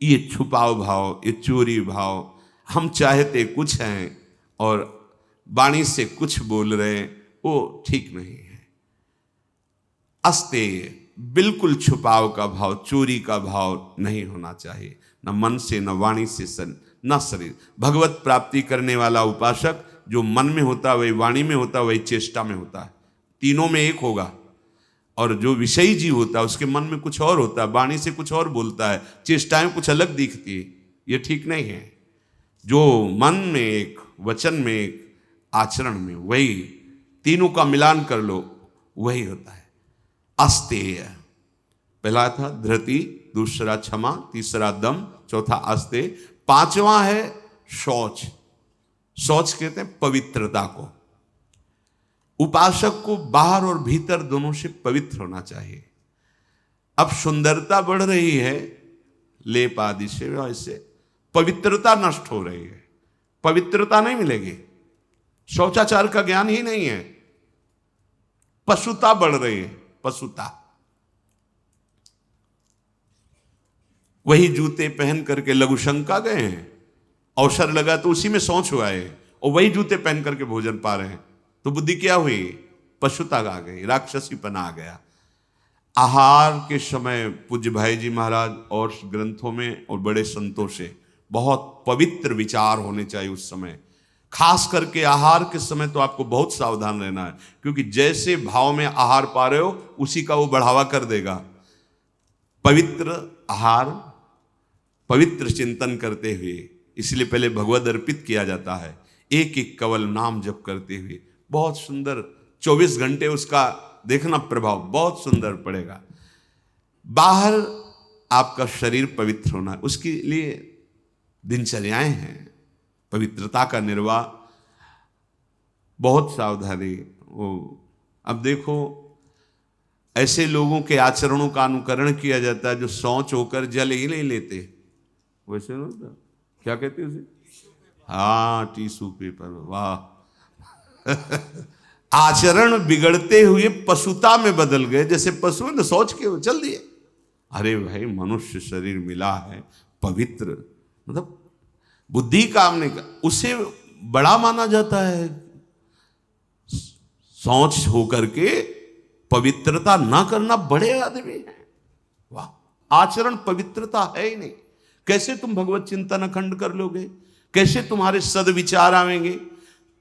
ये छुपाव भाव, ये चोरी भाव, हम चाहते कुछ हैं और वाणी से कुछ बोल रहे हैं, वो ठीक नहीं है। अस्तेय, बिल्कुल छुपाव का भाव, चोरी का भाव नहीं होना चाहिए, न मन से, न वाणी से, न शरीर। भगवत प्राप्ति करने वाला उपासक जो मन में होता है वही वाणी में होता है, वही चेष्टा में होता है, तीनों में एक होगा। और जो विषयी जीव होता है उसके मन में कुछ और होता है, वाणी से कुछ और बोलता है, चेष्टाएं कुछ अलग दिखती है, ये ठीक नहीं है। जो मन में एक, वचन में एक, आचरण में वही, तीनों का मिलान कर लो, वही होता है अस्तेय। पहला था धृति, दूसरा क्षमा, तीसरा दम, चौथा अस्तेय, पांचवा है शौच। शौच कहते हैं पवित्रता को। उपासक को बाहर और भीतर दोनों से पवित्र होना चाहिए। अब सुंदरता बढ़ रही है लेप आदि से, वैसे पवित्रता नष्ट हो रही है, पवित्रता नहीं मिलेगी। शौचाचार का ज्ञान ही नहीं है, पशुता बढ़ रही है, पशुता। वही जूते पहन करके लघुशंका गए हैं, अवसर लगा तो उसी में शौच हुआ है, और वही जूते पहन करके भोजन पा रहे हैं, तो बुद्धि क्या हुई? पशुता आ गई, राक्षसीपना आ गया। आहार के समय पूज्य भाई जी महाराज और ग्रंथों में और बड़े संतों से बहुत पवित्र विचार होने चाहिए उस समय। खास करके आहार के समय तो आपको बहुत सावधान रहना है, क्योंकि जैसे भाव में आहार पा रहे हो उसी का वो बढ़ावा कर देगा। पवित्र आहार, पवित्र चिंतन करते हुए, इसलिए पहले भगवद अर्पित किया जाता है, एक एक कवल नाम जप करते हुए। बहुत सुंदर 24 घंटे उसका देखना प्रभाव बहुत सुंदर पड़ेगा। बाहर आपका शरीर पवित्र होना है, उसके लिए दिनचर्याएं हैं, पवित्रता का निर्वाह, बहुत सावधानी। वो अब देखो ऐसे लोगों के आचरणों का अनुकरण किया जाता है जो शौच होकर जल ही नहीं लेते। वैसे ना क्या कहते हैं उसे, हाँ टिश्यू पेपर, वाह। आचरण बिगड़ते हुए पशुता में बदल गए। जैसे पशु ने शौच के चल दिए। अरे भाई मनुष्य शरीर मिला है पवित्र, मतलब बुद्धि काम नहीं कर, उसे बड़ा माना जाता है। शौच होकर के पवित्रता ना करना बड़े आदमी है, वाह। आचरण पवित्रता है ही नहीं, कैसे तुम भगवत चिंतन अखंड कर लोगे, कैसे तुम्हारे सदविचार आवेंगे।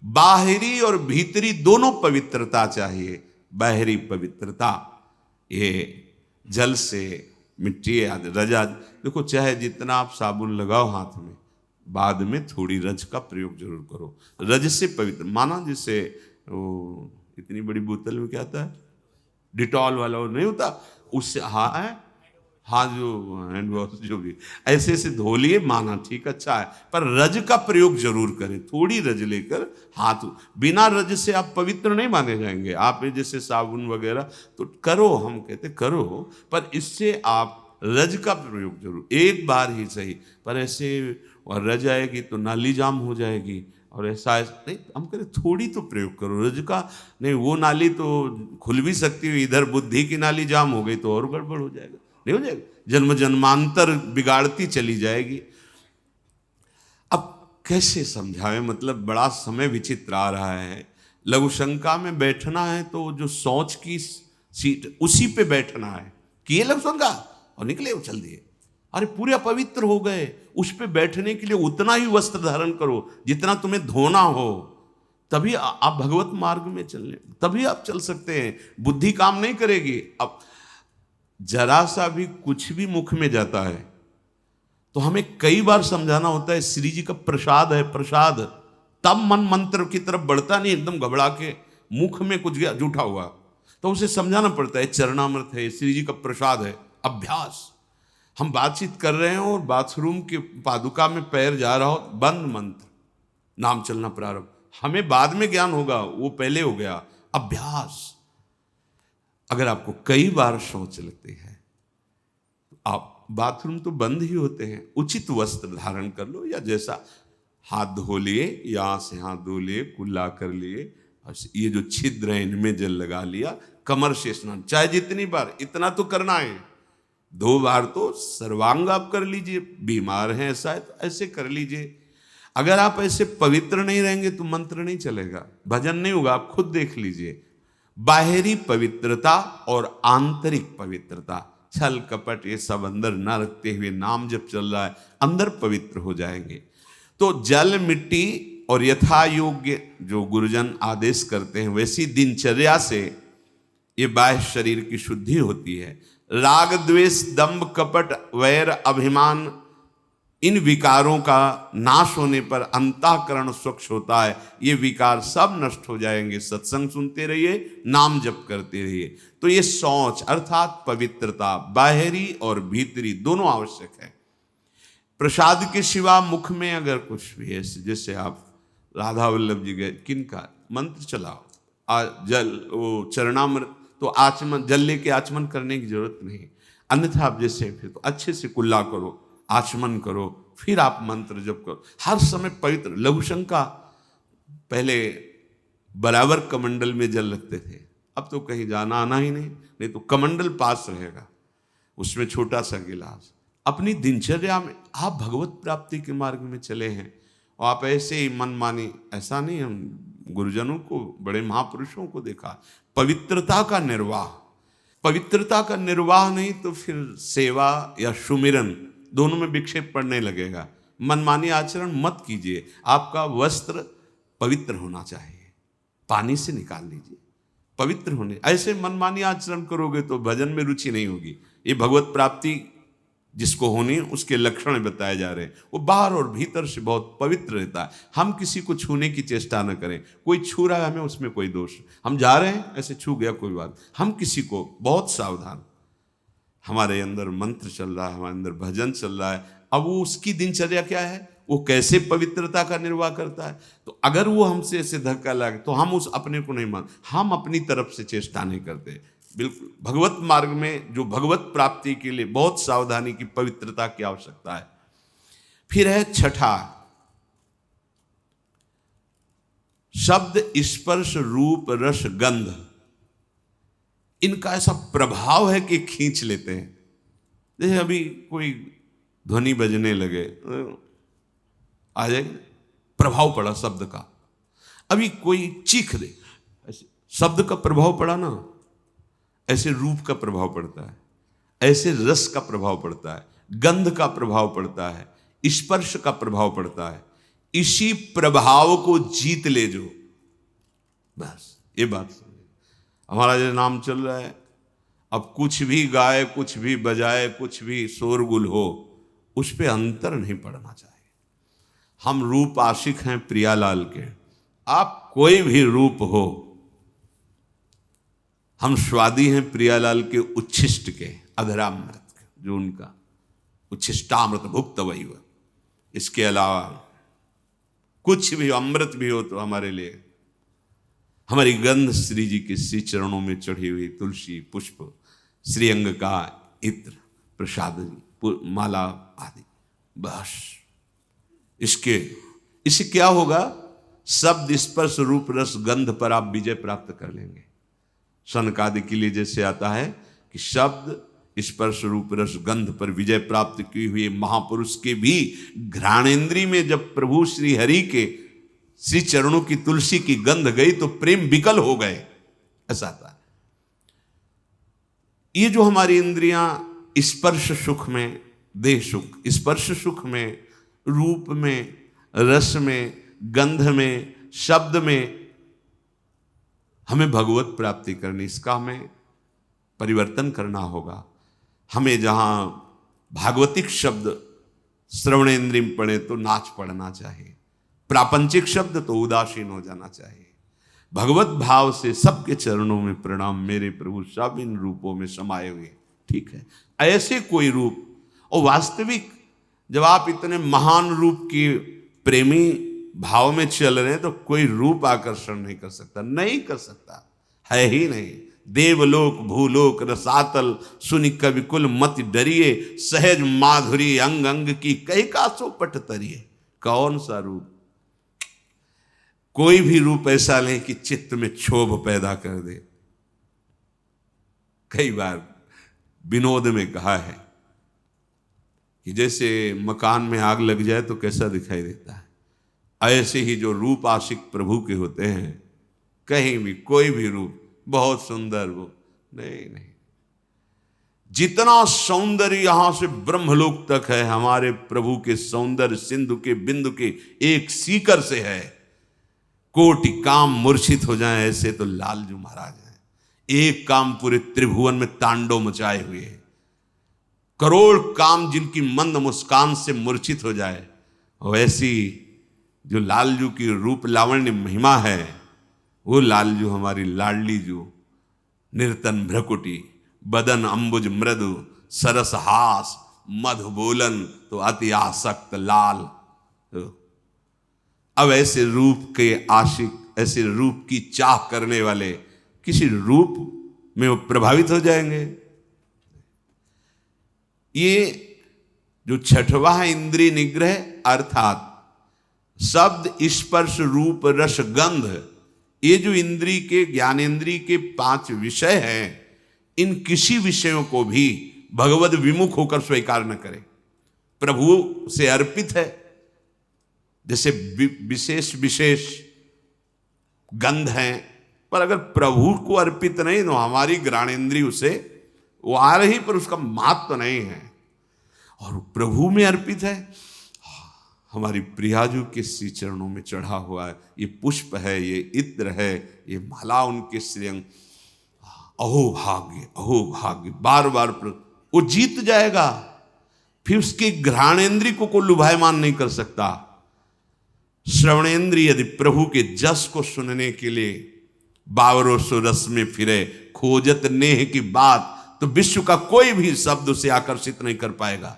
बाहरी और भीतरी दोनों पवित्रता चाहिए। बाहरी पवित्रता ये जल से, मिट्टी आदि, रजा, देखो चाहे जितना आप साबुन लगाओ हाथ में, बाद में थोड़ी रज का प्रयोग जरूर करो। रज से पवित्र माना, जिससे वो इतनी बड़ी बोतल में क्या आता है, डिटॉल वाला वो नहीं होता, उससे हाँ जो हैंड वॉश जो भी ऐसे से धो लिए, माना ठीक अच्छा है, पर रज का प्रयोग जरूर करें। थोड़ी रज लेकर हाथ, बिना रज से आप पवित्र नहीं माने जाएंगे। आप जैसे साबुन वगैरह तो करो, हम कहते करो, पर इससे आप रज का प्रयोग जरूर, एक बार ही सही, पर ऐसे और रज आएगी तो नाली जाम हो जाएगी, और ऐसा नहीं, हम करें थोड़ी तो प्रयोग करो रज का। नहीं वो नाली तो खुल भी सकती है, इधर बुद्धि की नाली जाम हो गई तो और गड़बड़ हो जाएगा, नहीं हो जाएगा, जन्म जन्मांतर बिगाड़ती चली जाएगी। अब कैसे समझावे, मतलब बड़ा समय विचित्र आ रहा है। लघु शंका में बैठना है तो जो शौच की सीट उसी पे बैठना है, किए लघु शंका और निकले उछल दिए। अरे पूरे अपवित्र हो गए, उस पे बैठने के लिए उतना ही वस्त्र धारण करो जितना तुम्हें धोना हो, तभी आप भगवत मार्ग में चलने, तभी आप चल सकते हैं। बुद्धि काम नहीं करेगी। अब जरा सा भी कुछ भी मुख में जाता है तो हमें कई बार समझाना होता है, श्री जी का प्रसाद है, प्रसाद, तब मन मंत्र की तरफ बढ़ता नहीं, एकदम घबरा के मुख में कुछ गया जूठा हुआ तो उसे समझाना पड़ता है, चरणामृत है, श्री जी का प्रसाद है। अभ्यास, हम बातचीत कर रहे हैं और बाथरूम के पादुका में पैर जा रहा हो, बंद मंत्र, नाम चलना प्रारंभ, हमें बाद में ज्ञान होगा, वो पहले हो गया। अभ्यास, अगर आपको कई बार शौच लगते हैं, आप बाथरूम तो बंद ही होते हैं, उचित वस्त्र धारण कर लो, या जैसा हाथ धो लिए, यहाँ से हाथ धो लिए, कुल्ला कर लिए, ये जो छिद्र है इनमें जल लगा लिया, कमर से स्नान, चाहे जितनी बार, इतना तो करना है। 2 बार तो सर्वांग आप कर लीजिए, बीमार हैं ऐसा है तो ऐसे कर लीजिए। अगर आप ऐसे पवित्र नहीं रहेंगे तो मंत्र नहीं चलेगा, भजन नहीं होगा। आप खुद देख लीजिए, बाहरी पवित्रता और आंतरिक पवित्रता, छल कपट ये सब अंदर ना रखते हुए नाम जब चल रहा है, अंदर पवित्र हो जाएंगे। तो जल, मिट्टी और यथा योग्य जो गुरुजन आदेश करते हैं वैसी दिनचर्या से ये बाह्य शरीर की शुद्धि होती है। राग द्वेष दंभ कपट वैर अभिमान, इन विकारों का नाश होने पर अंतःकरण स्वच्छ होता है। ये विकार सब नष्ट हो जाएंगे। सत्संग सुनते रहिए, नाम जप करते रहिए। तो ये शौच अर्थात पवित्रता बाहरी और भीतरी दोनों आवश्यक है। प्रसाद के सिवा मुख में अगर कुछ भी है, जैसे आप राधा वल्लभ जी गए, किनका मंत्र चलाओ, जल वो चरणामृत, तो आचमन, जल लेके आचमन करने की जरूरत नहीं। अन्यथा आप जैसे फिर तो अच्छे से कुल्ला करो, आचमन करो, फिर आप मंत्र जप करो, हर समय पवित्र। लघु शंका पहले बराबर कमंडल में जल रखते थे, अब तो कहीं जाना आना ही नहीं, नहीं तो कमंडल पास रहेगा, उसमें छोटा सा गिलास। अपनी दिनचर्या में आप भगवत प्राप्ति के मार्ग में चले हैं, और आप ऐसे ही मनमानी, ऐसा नहीं, हम गुरुजनों को, बड़े महापुरुषों को देखा, पवित्रता का निर्वाह, पवित्रता का निर्वाह नहीं तो फिर सेवा या सुमिरन दोनों में विक्षेप पड़ने लगेगा। मनमानी आचरण मत कीजिए। आपका वस्त्र पवित्र होना चाहिए, पानी से निकाल लीजिए, पवित्र होने। ऐसे मनमानी आचरण करोगे तो भजन में रुचि नहीं होगी। ये भगवत प्राप्ति जिसको होनी उसके लक्षण बताए जा रहे हैं। वो बाहर और भीतर से बहुत पवित्र रहता है। हम किसी को छूने की चेष्टा न करें। कोई छू रहा है हमें, उसमें कोई दोष। हम जा रहे हैं ऐसे छू गया कोई बात, हम किसी को बहुत सावधान। हमारे अंदर मंत्र चल रहा है, हमारे अंदर भजन चल रहा है। अब वो उसकी दिनचर्या क्या है, वो कैसे पवित्रता का निर्वाह करता है। तो अगर वो हमसे ऐसे धक्का लगे तो हम उस अपने को नहीं मान, हम अपनी तरफ से चेष्टा नहीं करते। बिल्कुल भगवत मार्ग में जो भगवत प्राप्ति के लिए बहुत सावधानी की, पवित्रता की आवश्यकता है। फिर है छठा, शब्द स्पर्श रूप रस गंध। इनका ऐसा प्रभाव है कि खींच लेते हैं। जैसे अभी कोई ध्वनि बजने लगे, आ जाएगा, प्रभाव पड़ा शब्द का। अभी कोई चीख दे, ऐसे शब्द का प्रभाव पड़ा ना, ऐसे रूप का प्रभाव पड़ता है, ऐसे रस का प्रभाव पड़ता है, गंध का प्रभाव पड़ता है, स्पर्श का प्रभाव पड़ता है। इसी प्रभाव को जीत ले जो, बस ये बात समझे। हमारा जो नाम चल रहा है, अब कुछ भी गाए, कुछ भी बजाए, कुछ भी शोरगुल हो, उस पे अंतर नहीं पड़ना चाहिए। हम रूप आशिक हैं प्रियालाल के। आप कोई भी रूप हो, हम स्वादी हैं प्रियालाल के उच्छिष्ट के, अधरामृत के, जो उनका उच्छिष्टामृत भुक्त वही हुआ। इसके अलावा कुछ भी अमृत भी हो तो हमारे लिए, हमारी गंध श्री जी के श्री चरणों में चढ़ी हुई तुलसी पुष्प, श्रीअंग का इत्र, प्रसाद, माला आदि, बस। इससे क्या होगा, शब्द स्पर्श रूप रस गंध पर आप विजय प्राप्त कर लेंगे। सनकादि के लिए जैसे आता है कि शब्द स्पर्श रूप रस गंध पर विजय प्राप्त की हुई महापुरुष के भी घ्राणेन्द्रिय में जब प्रभु श्री हरि के श्री चरणों की तुलसी की गंध गई तो प्रेम विकल हो गए, ऐसा था। ये जो हमारी इंद्रियां स्पर्श सुख में, देह सुख, स्पर्श सुख में, रूप में, रस में, गंध में, शब्द में हमें भगवत प्राप्ति करनी, इसका हमें परिवर्तन करना होगा। हमें जहां भागवतिक शब्द श्रवणेन्द्रिय में पड़े तो नाच पड़ना चाहिए, प्रापंचिक शब्द तो उदासीन हो जाना चाहिए। भगवत भाव से सबके चरणों में प्रणाम, मेरे प्रभु सब इन रूपों में समाये हुए। ठीक है, ऐसे कोई रूप, और वास्तविक जब आप इतने महान रूप की प्रेमी भाव में चल रहे हैं तो कोई रूप आकर्षण नहीं कर सकता, नहीं कर सकता, है ही नहीं। देवलोक भूलोक रसातल सुनि कवि कुल मत डरिए, सहज माधुरी अंग अंग की कई का सो पट तरिए। कौन सा रूप, कोई भी रूप ऐसा नहीं कि चित्त में क्षोभ पैदा कर दे। कई बार विनोद में कहा है कि जैसे मकान में आग लग जाए तो कैसा दिखाई देता है, ऐसे ही जो रूप आशिक प्रभु के होते हैं, कहीं भी कोई भी रूप बहुत सुंदर वो नहीं। जितना सौंदर्य यहां से ब्रह्मलोक तक है, हमारे प्रभु के सौंदर्य सिंधु के बिंदु के एक सीकर से है। कोटि काम मूर्छित हो जाए ऐसे तो लालजू महाराज हैं। एक काम पूरे त्रिभुवन में तांडव मचाए हुए है। करोड़ काम जिनकी मंद मुस्कान से मूर्छित हो जाए, वैसी जो लालजू की रूप लावण्य महिमा है, वो लालजू हमारी लाडली जू, निर्तन भ्रकुटी, बदन अंबुज मृदु, सरस हास, मधु बोलन तो अति आसक्त लाल। अब ऐसे रूप के आशिक, ऐसे रूप की चाह करने वाले किसी रूप में वो प्रभावित हो जाएंगे। ये जो छठवां है इंद्रिय निग्रह, अर्थात शब्द स्पर्श रूप रस गंध, ये जो इंद्रिय के, ज्ञानेन्द्रिय के 5 विषय हैं, इन किसी विषयों को भी भगवद विमुख होकर स्वीकार न करें। प्रभु से अर्पित है। जैसे विशेष विशेष गंध हैं, पर अगर प्रभु को अर्पित नहीं तो हमारी घ्राणेन्द्रिय उसे वो आ रही पर उसका महत्व नहीं है। और प्रभु में अर्पित है, हमारी प्रियाजू के श्री चरणों में चढ़ा हुआ है, ये पुष्प है, ये इत्र है, ये माला उनके श्रीअंग, अहो भाग्य, बार बार वो जीत जाएगा। फिर उसके घ्राणेन्द्रिय को लुभायमान नहीं कर सकता। श्रवणेन्द्रिय यदि प्रभु के जस को सुनने के लिए बावरों सो रस में फिरे, खोजत नेह की बात, तो विश्व का कोई भी शब्द उसे आकर्षित नहीं कर पाएगा।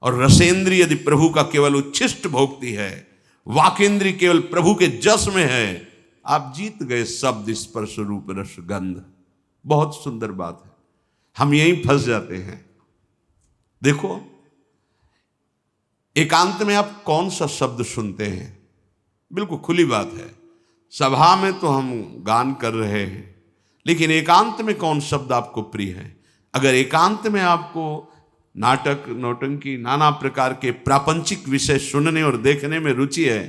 और रसेंद्रिय यदि प्रभु का केवल उच्छिष्ट भोगती है, वाकेंद्रिय केवल प्रभु के जस में है, आप जीत गए शब्द स्पर्श रूप रस गंध। बहुत सुंदर बात है, हम यहीं फंस जाते हैं। देखो, एकांत में आप कौन सा शब्द सुनते हैं? बिल्कुल खुली बात है, सभा में तो हम गान कर रहे हैं, लेकिन एकांत में कौन शब्द आपको प्रिय है? अगर एकांत में आपको नाटक, नौटंकी, नाना प्रकार के प्रापंचिक विषय सुनने और देखने में रुचि है,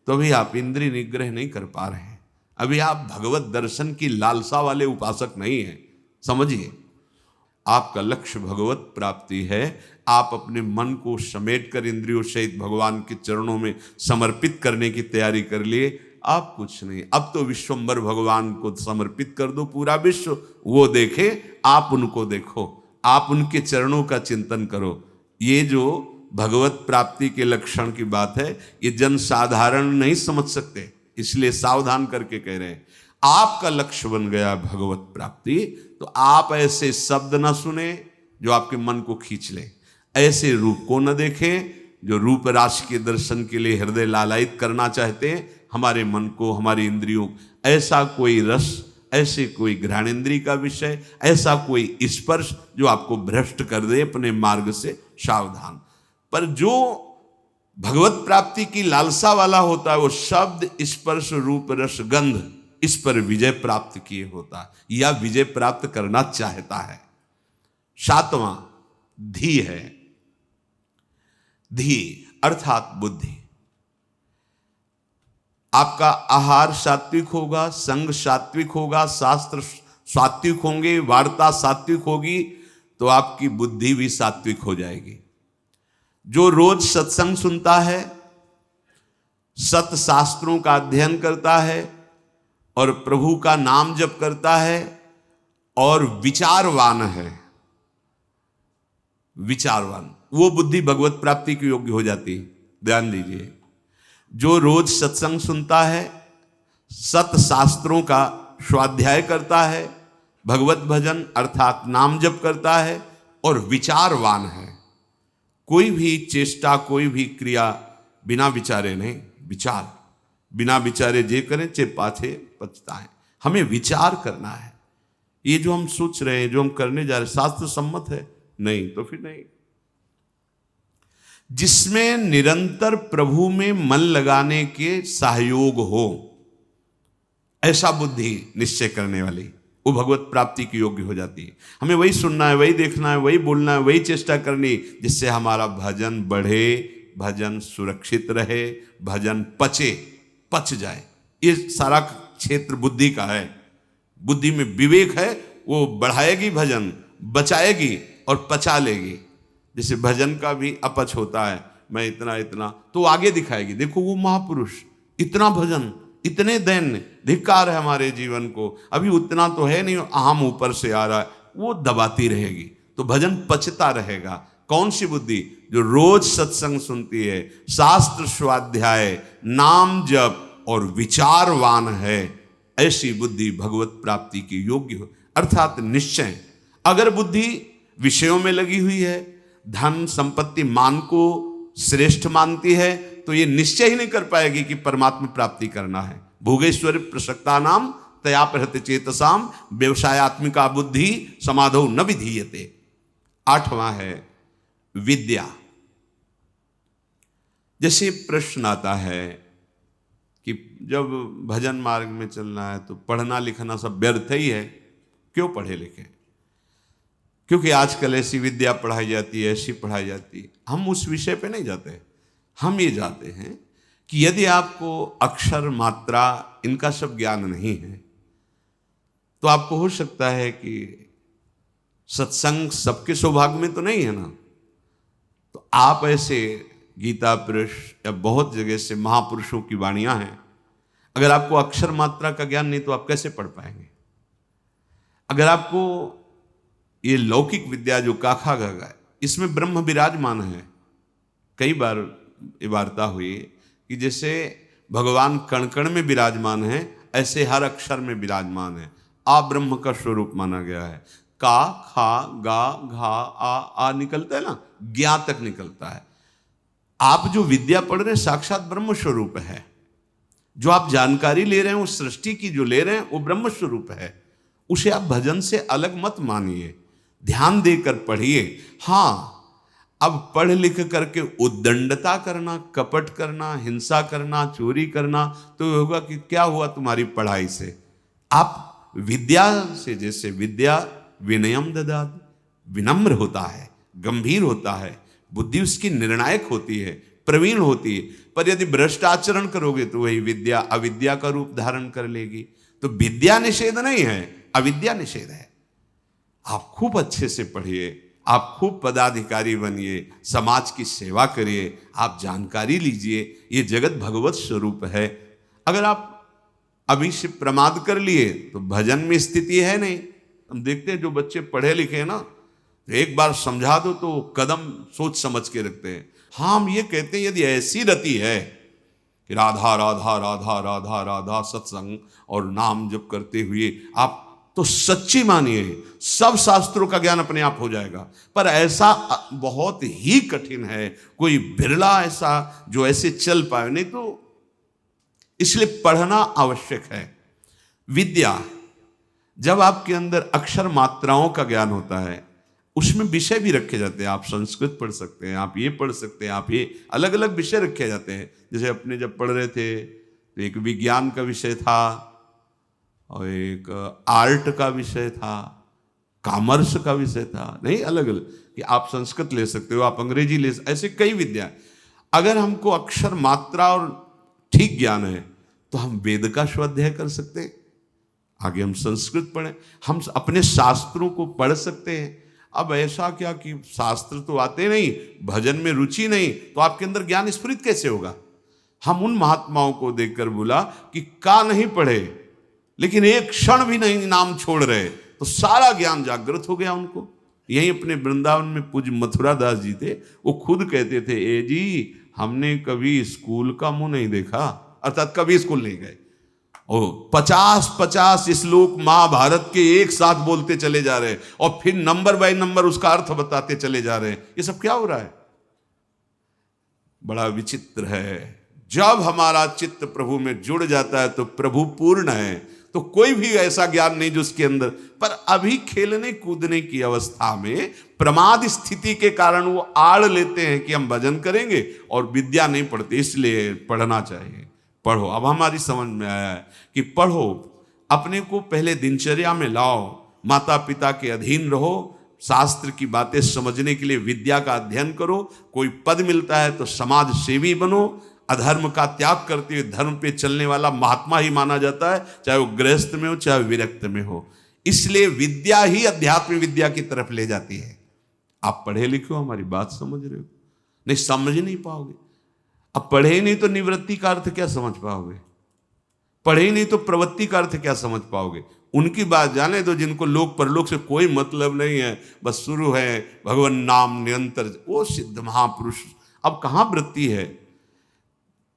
तो भी आप इंद्रिय निग्रह नहीं कर पा रहे हैं। अभी आप भगवत दर्शन की लालसा वाले उपासक नहीं हैं। समझिए, आपका लक्ष्य भगवत प्राप्ति है। आप अपने मन को समेट कर इंद्रियों सहित भगवान के चरणों में समर्पित करने की तैयारी कर लिए। आप कुछ नहीं, अब तो विश्वम्बर भगवान को समर्पित कर दो, पूरा विश्व वो देखे, आप उनको देखो, आप उनके चरणों का चिंतन करो। ये जो भगवत प्राप्ति के लक्षण की बात है, ये जन साधारण नहीं समझ सकते, इसलिए सावधान करके कह रहे हैं। आपका लक्ष्य बन गया भगवत प्राप्ति, तो आप ऐसे शब्द न सुने जो आपके मन को खींच ले, ऐसे रूप को न देखें जो रूप राशि के दर्शन के लिए हृदय लालायित करना चाहते हैं हमारे मन को, हमारी इंद्रियों। ऐसा कोई रस, ऐसे कोई घ्राणेन्द्रिय का विषय, ऐसा कोई स्पर्श जो आपको भ्रष्ट कर दे अपने मार्ग से, सावधान। पर जो भगवत प्राप्ति की लालसा वाला होता है, वो शब्द, स्पर्श, रूप, रस, गंध, इस पर विजय प्राप्त किए होता है या विजय प्राप्त करना चाहता है। सातवां धी है। धी अर्थात बुद्धि। आपका आहार सात्विक होगा, संग सात्विक होगा, शास्त्र सात्विक होंगे, वार्ता सात्विक होगी, तो आपकी बुद्धि भी सात्विक हो जाएगी। जो रोज सत्संग सुनता है, सत शास्त्रों का अध्ययन करता है और प्रभु का नाम जप करता है और विचारवान है, विचारवान, वो बुद्धि भगवत प्राप्ति के योग्य हो जाती है। ध्यान दीजिए, जो रोज सत्संग सुनता है, सत शास्त्रों का स्वाध्याय करता है, भगवत भजन अर्थात नाम जप करता है और विचारवान है, कोई भी चेष्टा, कोई भी क्रिया बिना विचारे नहीं, विचार बिना विचारे जे करें चे पाछे पछताएं। हमें विचार करना है। ये जो हम सोच रहे हैं, जो हम करने जा रहे हैं, शास्त्र सम्मत है? नहीं, तो फिर नहीं। जिसमें निरंतर प्रभु में मन लगाने के सहयोग हो, ऐसा बुद्धि निश्चय करने वाली, वो भगवत प्राप्ति की योग्य हो जाती है। हमें वही सुनना है, वही देखना है, वही बोलना है, वही चेष्टा करनी, जिससे हमारा भजन बढ़े, भजन सुरक्षित रहे, भजन पच जाए। ये सारा क्षेत्र बुद्धि का है। बुद्धि में विवेक है, वो बढ़ाएगी भजन, बचाएगी और पचा लेगी। जैसे भजन का भी अपच होता है, मैं इतना इतना, तो आगे दिखाएगी, देखो वो महापुरुष, इतना भजन, इतने दैन्य, धिक्कार है हमारे जीवन को, अभी उतना तो है नहीं, अहम ऊपर से आ रहा है, वो दबाती रहेगी, तो भजन पचता रहेगा। कौन सी बुद्धि? जो रोज सत्संग सुनती है, शास्त्र स्वाध्याय, नाम जप और विचारवान है, ऐसी बुद्धि भगवत प्राप्ति की योग्य हो, अर्थात निश्चय। अगर बुद्धि विषयों में लगी हुई है, धन संपत्ति मान को श्रेष्ठ मानती है, तो ये निश्चय ही नहीं कर पाएगी कि परमात्मा प्राप्ति करना है। भोगेश्वर प्रसक्ता नाम तया प्रहत चेतसाम व्यवसायत्मिका बुद्धि समाधौ न विधीयते। आठवां है विद्या। जैसे प्रश्न आता है कि जब भजन मार्ग में चलना है तो पढ़ना लिखना सब व्यर्थ ही है, क्यों पढ़े लिखे? क्योंकि आजकल ऐसी विद्या पढ़ाई जाती है, ऐसी पढ़ाई जाती है। हम उस विषय पे नहीं जाते, हम ये जाते हैं कि यदि आपको अक्षर, मात्रा, इनका सब ज्ञान नहीं है, तो आपको हो सकता है कि सत्संग सबके सौभाग्य में तो नहीं है ना, तो आप ऐसे गीता पुरुष या बहुत जगह से महापुरुषों की वाणियां हैं, अगर आपको अक्षर मात्रा का ज्ञान नहीं तो आप कैसे पढ़ पाएंगे? अगर आपको ये लौकिक विद्या जो काखा गगा है, इसमें ब्रह्म विराजमान है। कई बार ये वार्ता हुई कि जैसे भगवान कण कण में विराजमान है, ऐसे हर अक्षर में विराजमान है। आ ब्रह्म का स्वरूप माना गया है। का, खा, गा, घा, आ निकलता है ना, ज्ञा तक निकलता है। आप जो विद्या पढ़ रहे हैं साक्षात ब्रह्म स्वरूप है। जो आप जानकारी ले रहे हैं उस सृष्टि की जो ले रहे हैं वो ब्रह्म स्वरूप है। उसे आप भजन से अलग मत मानिए, ध्यान देकर पढ़िए। हाँ, अब पढ़ लिख करके उद्दंडता करना, कपट करना, हिंसा करना, चोरी करना, तो होगा कि क्या हुआ तुम्हारी पढ़ाई से? आप विद्या से, जैसे विद्या विनयम ददाति, विनम्र होता है, गंभीर होता है, बुद्धि उसकी निर्णायक होती है, प्रवीण होती है। पर यदि भ्रष्ट आचरण करोगे तो वही विद्या अविद्या का रूप धारण कर लेगी। तो विद्या निषेध नहीं है, अविद्या निषेध है। आप खूब अच्छे से पढ़िए, आप खूब पदाधिकारी बनिए, समाज की सेवा करिए, आप जानकारी लीजिए। ये जगत भगवत स्वरूप है। अगर आप अभी से प्रमाद कर लिए तो भजन में स्थिति है नहीं। हम देखते हैं जो बच्चे पढ़े लिखे हैं ना, तो एक बार समझा दो तो कदम सोच समझ के रखते हैं। हाँ, हम ये कहते हैं यदि ऐसी रति है कि राधा राधा राधा राधा राधा सत्संग और नाम जप करते हुए आप तो सच्ची मानिए सब शास्त्रों का ज्ञान अपने आप हो जाएगा। पर ऐसा बहुत ही कठिन है, कोई बिरला ऐसा जो ऐसे चल पाए, नहीं तो इसलिए पढ़ना आवश्यक है। विद्या जब आपके अंदर अक्षर मात्राओं का ज्ञान होता है, उसमें विषय भी रखे जाते हैं। आप संस्कृत पढ़ सकते हैं, आप ये पढ़ सकते हैं, आप ये अलग अलग विषय रखे जाते हैं। जैसे अपने जब पढ़ रहे थे तो एक विज्ञान का विषय था और एक आर्ट का विषय था, कॉमर्स का विषय था, नहीं अलग अलग, कि आप संस्कृत ले सकते हो, आप अंग्रेजी ले सकते, ऐसे कई विद्या। अगर हमको अक्षर मात्रा और ठीक ज्ञान है तो हम वेद का स्वाध्याय कर सकते हैं, आगे हम संस्कृत पढ़ें, हम अपने शास्त्रों को पढ़ सकते हैं। अब ऐसा क्या कि शास्त्र तो आते नहीं, भजन में रुचि नहीं, तो आपके अंदर ज्ञान स्फुरित कैसे होगा? हम उन महात्माओं को देखकर बोला कि का नहीं पढ़े लेकिन एक क्षण भी नहीं नाम छोड़ रहे, तो सारा ज्ञान जागृत हो गया उनको। यही अपने वृंदावन में पूज्य मथुरा दास जी थे, वो खुद कहते थे, ए जी हमने कभी स्कूल का मुंह नहीं देखा, अर्थात कभी स्कूल नहीं गए। ओ 50-50 श्लोक महाभारत के एक साथ बोलते चले जा रहे हैं और फिर नंबर बाय नंबर उसका अर्थ बताते चले जा रहे हैं। ये सब क्या हो रहा है? बड़ा विचित्र है। जब हमारा चित्त प्रभु में जुड़ जाता है तो प्रभु पूर्ण है, तो कोई भी ऐसा ज्ञान नहीं जो उसके अंदर। पर अभी खेलने कूदने की अवस्था में प्रमाद स्थिति के कारण वो आड़ लेते हैं कि हम भजन करेंगे और विद्या नहीं पढ़ते, इसलिए पढ़ना चाहिए। पढ़ो। अब हमारी समझ में आया है कि पढ़ो, अपने को पहले दिनचर्या में लाओ, माता पिता के अधीन रहो, शास्त्र की बातें समझने के लिए विद्या का अध्ययन करो। कोई पद मिलता है तो समाज सेवी बनो। अधर्म का त्याग करते हुए धर्म पे चलने वाला महात्मा ही माना जाता है, चाहे वो गृहस्थ में हो चाहे विरक्त में हो। इसलिए विद्या ही अध्यात्म विद्या की तरफ ले जाती है। आप पढ़े लिखे हो, हमारी बात समझ रहे हो? नहीं समझ नहीं पाओगे। अब पढ़े ही नहीं तो निवृत्ति का अर्थ क्या समझ पाओगे? पढ़े ही नहीं तो प्रवृत्ति का अर्थ क्या समझ पाओगे? उनकी बात जाने दो जिनको लोक परलोक से कोई मतलब नहीं है, बस शुरू है भगवान नाम निरंतर, वो सिद्ध महापुरुष। अब कहाँ वृत्ति है?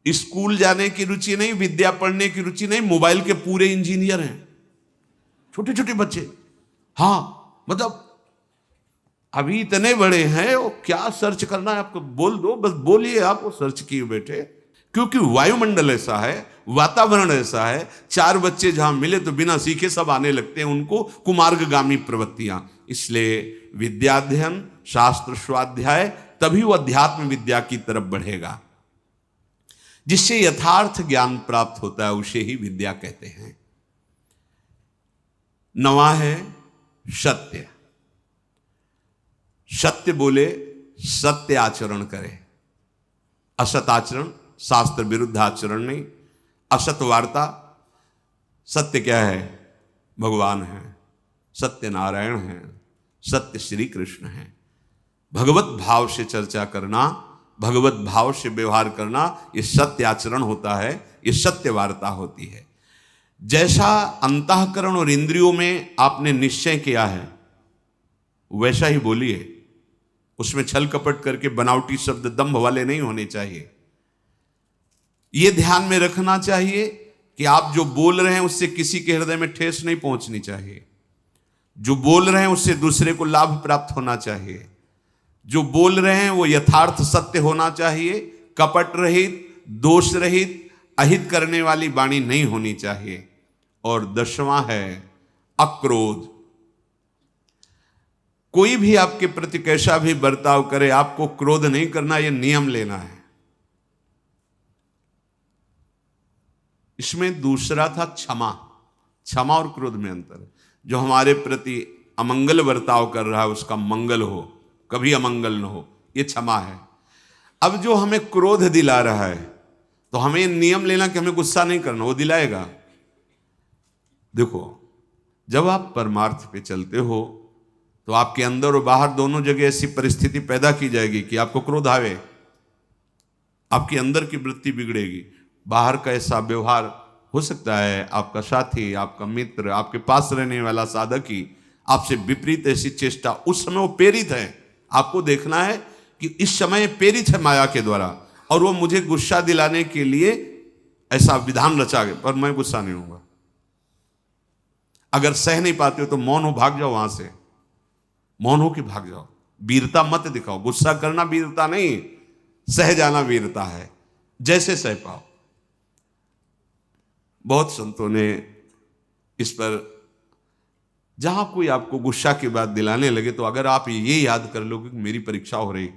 स्कूल जाने की रुचि नहीं, विद्या पढ़ने की रुचि नहीं, मोबाइल के पूरे इंजीनियर हैं छोटे छोटे बच्चे। हाँ, मतलब अभी इतने बड़े हैं, वो क्या सर्च करना है आपको बोल दो, बस बोलिए, आप वो सर्च किए बैठे। क्योंकि वायुमंडल ऐसा है, वातावरण ऐसा है, चार बच्चे जहां मिले तो बिना सीखे सब आने लगते हैं, उनको कुमार्गगामी प्रवृत्तियां। इसलिए विद्याध्ययन, शास्त्र स्वाध्याय, तभी वो अध्यात्म विद्या की तरफ बढ़ेगा। जिससे यथार्थ ज्ञान प्राप्त होता है उसे ही विद्या कहते हैं। नवा है सत्य। सत्य बोले, सत्य आचरण करे। असत आचरण, शास्त्र विरुद्ध आचरण नहीं। असत वार्ता। सत्य क्या है? भगवान हैं, सत्यनारायण हैं, सत्य श्री कृष्ण हैं। भगवत भाव से चर्चा करना, भगवत भाव से व्यवहार करना, ये सत्य आचरण होता है, ये सत्य वार्ता होती है। जैसा अंतःकरण और इंद्रियों में आपने निश्चय किया है वैसा ही बोलिए। उसमें छल कपट करके बनावटी शब्द दंभ वाले नहीं होने चाहिए। यह ध्यान में रखना चाहिए कि आप जो बोल रहे हैं उससे किसी के हृदय में ठेस नहीं पहुंचनी चाहिए। जो बोल रहे हैं उससे दूसरे को लाभ प्राप्त होना चाहिए। जो बोल रहे हैं वो यथार्थ सत्य होना चाहिए, कपट रहित, दोष रहित, अहित करने वाली वाणी नहीं होनी चाहिए। और 10वां है अक्रोध। कोई भी आपके प्रति कैसा भी बर्ताव करे, आपको क्रोध नहीं करना, यह नियम लेना है। इसमें दूसरा था क्षमा। क्षमा और क्रोध में अंतर है। जो हमारे प्रति अमंगल बर्ताव कर रहा है उसका मंगल हो, कभी अमंगल न हो, यह क्षमा है। अब जो हमें क्रोध दिला रहा है तो हमें नियम लेना कि हमें गुस्सा नहीं करना, वो दिलाएगा। देखो, जब आप परमार्थ पे चलते हो तो आपके अंदर और बाहर दोनों जगह ऐसी परिस्थिति पैदा की जाएगी कि आपको क्रोध आवे, आपके अंदर की वृत्ति बिगड़ेगी। बाहर का ऐसा व्यवहार हो सकता है, आपका साथी, आपका मित्र, आपके पास रहने वाला साधक ही आपसे विपरीत ऐसी चेष्टा, उस समय वो प्रेरित है। आपको देखना है कि इस समय प्रेरित है माया के द्वारा और वो मुझे गुस्सा दिलाने के लिए ऐसा विधान रचा गया, पर मैं गुस्सा नहीं होऊंगा। अगर सह नहीं पाते हो तो मौन हो, भाग जाओ वहां से, मौन हो कि भाग जाओ। वीरता मत दिखाओ। गुस्सा करना वीरता नहीं, सह जाना वीरता है, जैसे सह पाओ। बहुत संतों ने इस पर, जहां कोई आपको गुस्सा की बात दिलाने लगे तो अगर आप ये याद कर लो कि मेरी परीक्षा हो रही,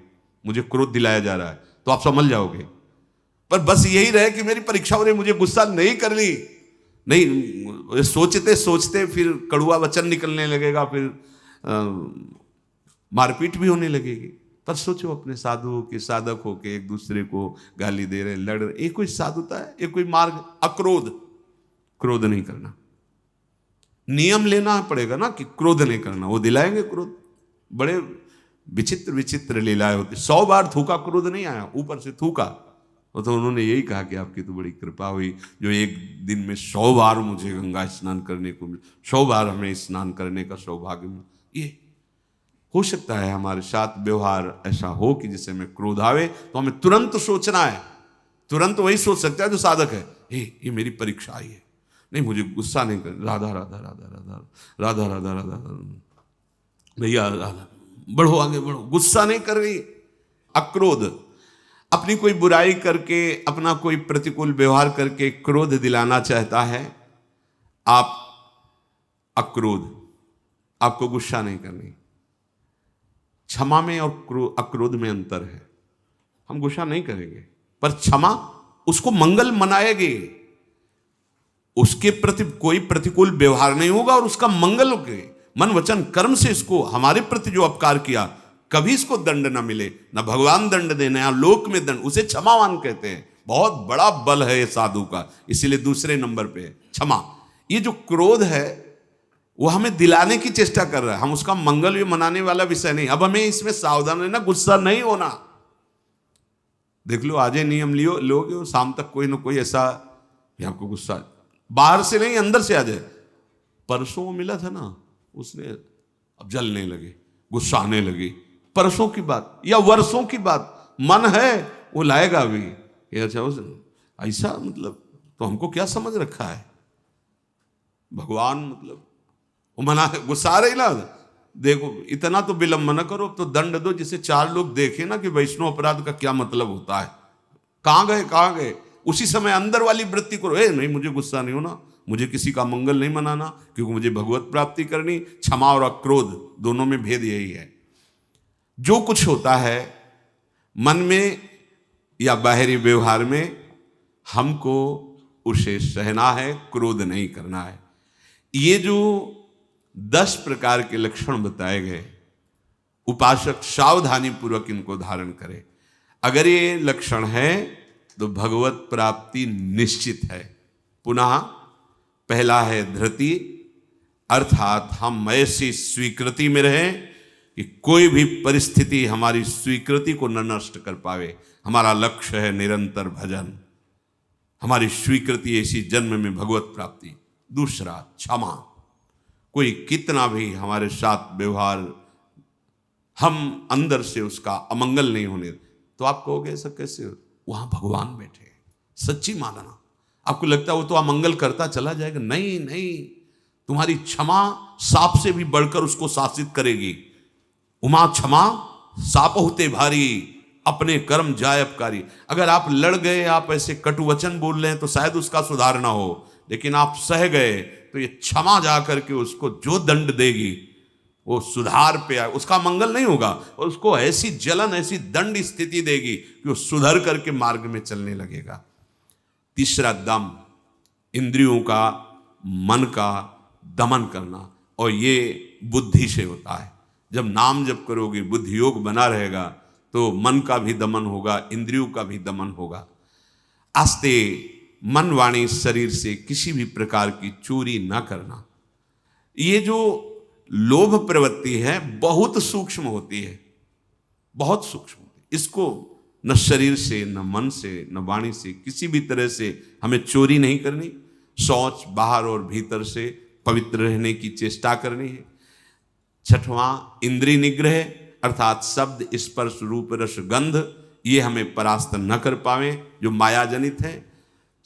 मुझे क्रोध दिलाया जा रहा है, तो आप समझ जाओगे। पर बस यही रहे कि मेरी परीक्षा हो रही, मुझे गुस्सा नहीं करनी, नहीं, सोचते सोचते फिर कड़ुआ वचन निकलने लगेगा, फिर मारपीट भी होने लगेगी। पर सोचो, अपने साधुओं के साधक हो के एक दूसरे को गाली दे रहे, लड़ रहे, ये कोई साधुता है? ये कोई मार्ग? अक्रोध, क्रोध नहीं करना। नियम लेना पड़ेगा ना कि क्रोध नहीं करना, वो दिलाएंगे क्रोध। बड़े विचित्र विचित्र लीलाएं होती। 100 बार थूका, क्रोध नहीं आया, ऊपर से थूका। तो उन्होंने यही कहा कि आपकी तो बड़ी कृपा हुई जो एक दिन में 100 बार मुझे गंगा स्नान करने को मिला, 100 बार हमें स्नान करने का सौभाग्य मिला। ये हो सकता है हमारे साथ व्यवहार ऐसा हो कि जिससे हमें क्रोध आवे तो हमें तुरंत सोचना है। तुरंत वही सोच सकता है जो साधक है, ये मेरी परीक्षा आई है, नहीं मुझे गुस्सा नहीं कर, राधा राधा राधा राधा राधा राधा राधा, भैया राधा, बढ़ो आगे बढ़ो, गुस्सा नहीं कर रही। अक्रोध, अपनी कोई बुराई करके, अपना कोई प्रतिकूल व्यवहार करके क्रोध दिलाना चाहता है। आप अक्रोध, आपको गुस्सा नहीं करनी। क्षमा में और अक्रोध में अंतर है। हम गुस्सा नहीं करेंगे, पर क्षमा उसको मंगल मनाएगी। उसके प्रति कोई प्रतिकूल व्यवहार नहीं होगा और उसका मंगल होगा। मन वचन कर्म से इसको, हमारे प्रति जो अपकार किया, कभी इसको दंड ना मिले, ना भगवान दंड देना या लोक में दंड, उसे क्षमावान कहते हैं। बहुत बड़ा बल है ये साधु का, इसीलिए दूसरे नंबर पे है क्षमा। ये जो क्रोध है वो हमें दिलाने की चेष्टा कर रहा है, हम उसका मंगल भी मनाने वाला विषय नहीं। अब हमें इसमें सावधान रहना, गुस्सा नहीं होना। देख लो, आज नियम लियो लोगे, शाम तक कोई ना कोई ऐसा आपको गुस्सा बाहर से नहीं अंदर से आ जाए। परसों मिला था ना, उसने अब जलने लगे, गुस्सा आने लगी। परसों की बात या वर्षों की बात, मन है वो लाएगा अभी। अच्छा ऐसा मतलब, तो हमको क्या समझ रखा है? भगवान मतलब वो मना, गुस्सा आ रही ना, देखो इतना तो विलंब न करो, तो दंड दो जिसे 4 लोग देखे ना कि वैष्णव अपराध का क्या मतलब होता है। कहां गए? उसी समय अंदर वाली वृत्ति करो, नहीं मुझे गुस्सा नहीं होना, मुझे किसी का मंगल नहीं मनाना, क्योंकि मुझे भगवत प्राप्ति करनी। क्षमा और अक्रोध दोनों में भेद यही है। जो कुछ होता है मन में या बाहरी व्यवहार में, हमको उसे सहना है, क्रोध नहीं करना है। ये जो 10 प्रकार के लक्षण बताए गए, उपासक सावधानी पूर्वक इनको धारण करे। अगर ये लक्षण है तो भगवत प्राप्ति निश्चित है। पुनः पहला है धृति, अर्थात हम ऐसी स्वीकृति में रहें कि कोई भी परिस्थिति हमारी स्वीकृति को न नष्ट कर पावे। हमारा लक्ष्य है निरंतर भजन, हमारी स्वीकृति ऐसी जन्म में भगवत प्राप्ति। दूसरा, क्षमा। कोई कितना भी हमारे साथ व्यवहार, हम अंदर से उसका अमंगल नहीं होने, तो आप कहोगे ऐसा कैसे? वहां भगवान बैठे, सच्ची मानना। आपको लगता है वो तो अमंगल करता चला जाएगा? नहीं नहीं, तुम्हारी क्षमा सांप से भी बढ़कर उसको शासित करेगी। उमा क्षमा साप होते भारी, अपने कर्म जाय अपकारी। अगर आप लड़ गए, आप ऐसे कटु वचन बोल रहे हैं तो शायद उसका सुधार ना हो, लेकिन आप सह गए तो ये क्षमा जा करके उसको जो दंड देगी वो सुधार पे आए, उसका मंगल नहीं होगा, और उसको ऐसी जलन, ऐसी दंड स्थिति देगी कि वो सुधर करके मार्ग में चलने लगेगा। तीसरा, दम। इंद्रियों का, मन का दमन करना, और ये बुद्धि से होता है। जब नाम जप करोगे, बुद्धि योग बना रहेगा, तो मन का भी दमन होगा, इंद्रियों का भी दमन होगा। आस्ते मन वाणी शरीर से किसी भी प्रकार की चोरी न करना। ये जो लोभ प्रवृत्ति है बहुत सूक्ष्म होती है, बहुत सूक्ष्म होती है। इसको न शरीर से, न मन से, न वाणी से, किसी भी तरह से हमें चोरी नहीं करनी। शौच बाहर और भीतर से पवित्र रहने की चेष्टा करनी है। छठवां, इंद्रिय निग्रह, अर्थात शब्द, स्पर्श, रूप, रस, गंध, ये हमें परास्त न कर पावे जो माया जनित है।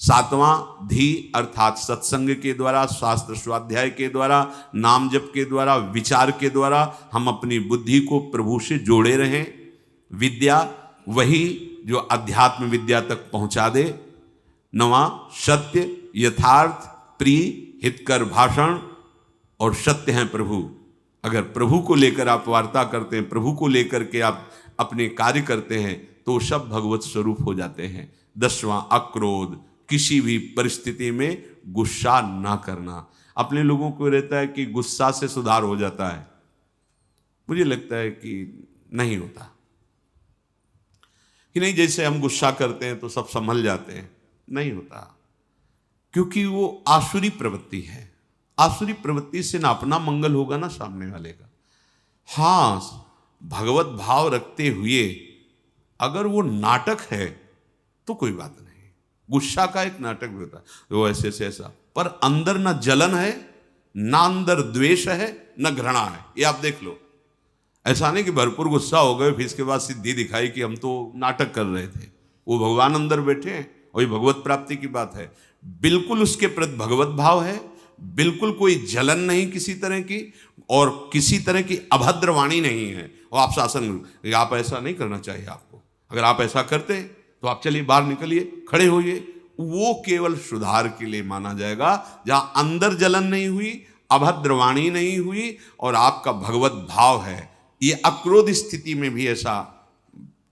सातवां, धी, अर्थात सत्संग के द्वारा, शास्त्र स्वाध्याय के द्वारा, नाम जप के द्वारा, विचार के द्वारा हम अपनी बुद्धि को प्रभु से जोड़े रहें। विद्या, वही जो अध्यात्म विद्या तक पहुंचा दे। नवा, सत्य, यथार्थ, प्रिय, हितकर भाषण, और सत्य हैं प्रभु। अगर प्रभु को लेकर आप वार्ता करते हैं, प्रभु को लेकर के आप अपने कार्य करते हैं, तो सब भगवत स्वरूप हो जाते हैं। 10वां, अक्रोध, किसी भी परिस्थिति में गुस्सा ना करना। अपने लोगों को रहता है कि गुस्सा से सुधार हो जाता है, मुझे लगता है कि नहीं होता, कि नहीं जैसे हम गुस्सा करते हैं तो सब संभल जाते हैं, नहीं होता, क्योंकि वो आसुरी प्रवृत्ति है। आसुरी प्रवृत्ति से ना अपना मंगल होगा ना सामने वाले का। हाँ, भगवत भाव रखते हुए अगर वो नाटक है तो कोई बात नहीं। गुस्सा का एक नाटक भी होता है, वो ऐसे से ऐसा, पर अंदर ना जलन है, ना अंदर द्वेष है, न घृणा है। ये आप देख लो। ऐसा नहीं कि भरपूर गुस्सा हो गए फिर इसके बाद सिद्धि दिखाई कि हम तो नाटक कर रहे थे। वो भगवान अंदर बैठे हैं, वही भगवत प्राप्ति की बात है। बिल्कुल उसके प्रति भगवत भाव है, बिल्कुल कोई जलन नहीं किसी तरह की, और किसी तरह की अभद्र वाणी नहीं है। और आप शासन, आप ऐसा नहीं करना चाहिए आपको, अगर आप ऐसा करते तो आप चलिए बाहर निकलिए, खड़े होइए, वो केवल सुधार के लिए माना जाएगा। जहां अंदर जलन नहीं हुई, अभद्र वाणी नहीं हुई, और आपका भगवत भाव है, ये अक्रोध स्थिति में भी ऐसा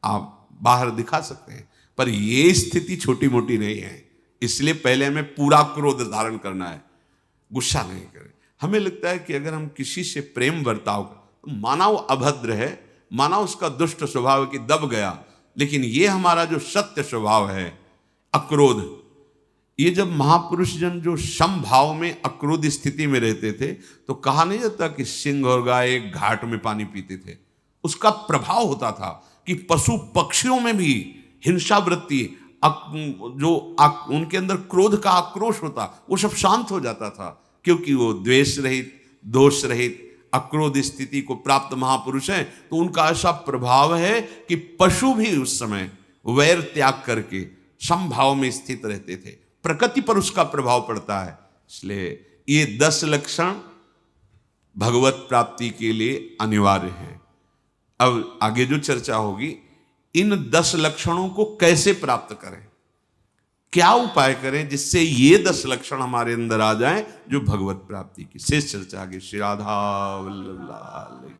आप बाहर दिखा सकते हैं। पर ये स्थिति छोटी मोटी नहीं है, इसलिए पहले हमें पूरा क्रोध धारण करना है, गुस्सा नहीं करें। हमें लगता है कि अगर हम किसी से प्रेम बर्ताव तो माना वो अभद्र है, माना उसका दुष्ट स्वभाव है कि दब गया, लेकिन ये हमारा जो सत्य स्वभाव है अक्रोध, ये जब महापुरुष जन जो समभाव में अक्रोध स्थिति में रहते थे तो कहा नहीं जाता कि सिंह और गाय एक घाट में पानी पीते थे। उसका प्रभाव होता था कि पशु पक्षियों में भी हिंसा वृत्ति, उनके अंदर क्रोध का आक्रोश होता, वो सब शांत हो जाता था, क्योंकि वो द्वेष रहित, दोष रहित अक्रोध स्थिति को प्राप्त महापुरुष हैं। तो उनका ऐसा प्रभाव है कि पशु भी उस समय वैर त्याग करके समभाव में स्थित रहते थे। प्रकृति पर उसका प्रभाव पड़ता है। इसलिए ये 10 लक्षण भगवत प्राप्ति के लिए अनिवार्य है। अब आगे जो चर्चा होगी, इन 10 लक्षणों को कैसे प्राप्त करें, क्या उपाय करें जिससे ये 10 लक्षण हमारे अंदर आ जाएं जो भगवत प्राप्ति की। शेष चर्चा आगे। श्री राधा वल्लभ लाल।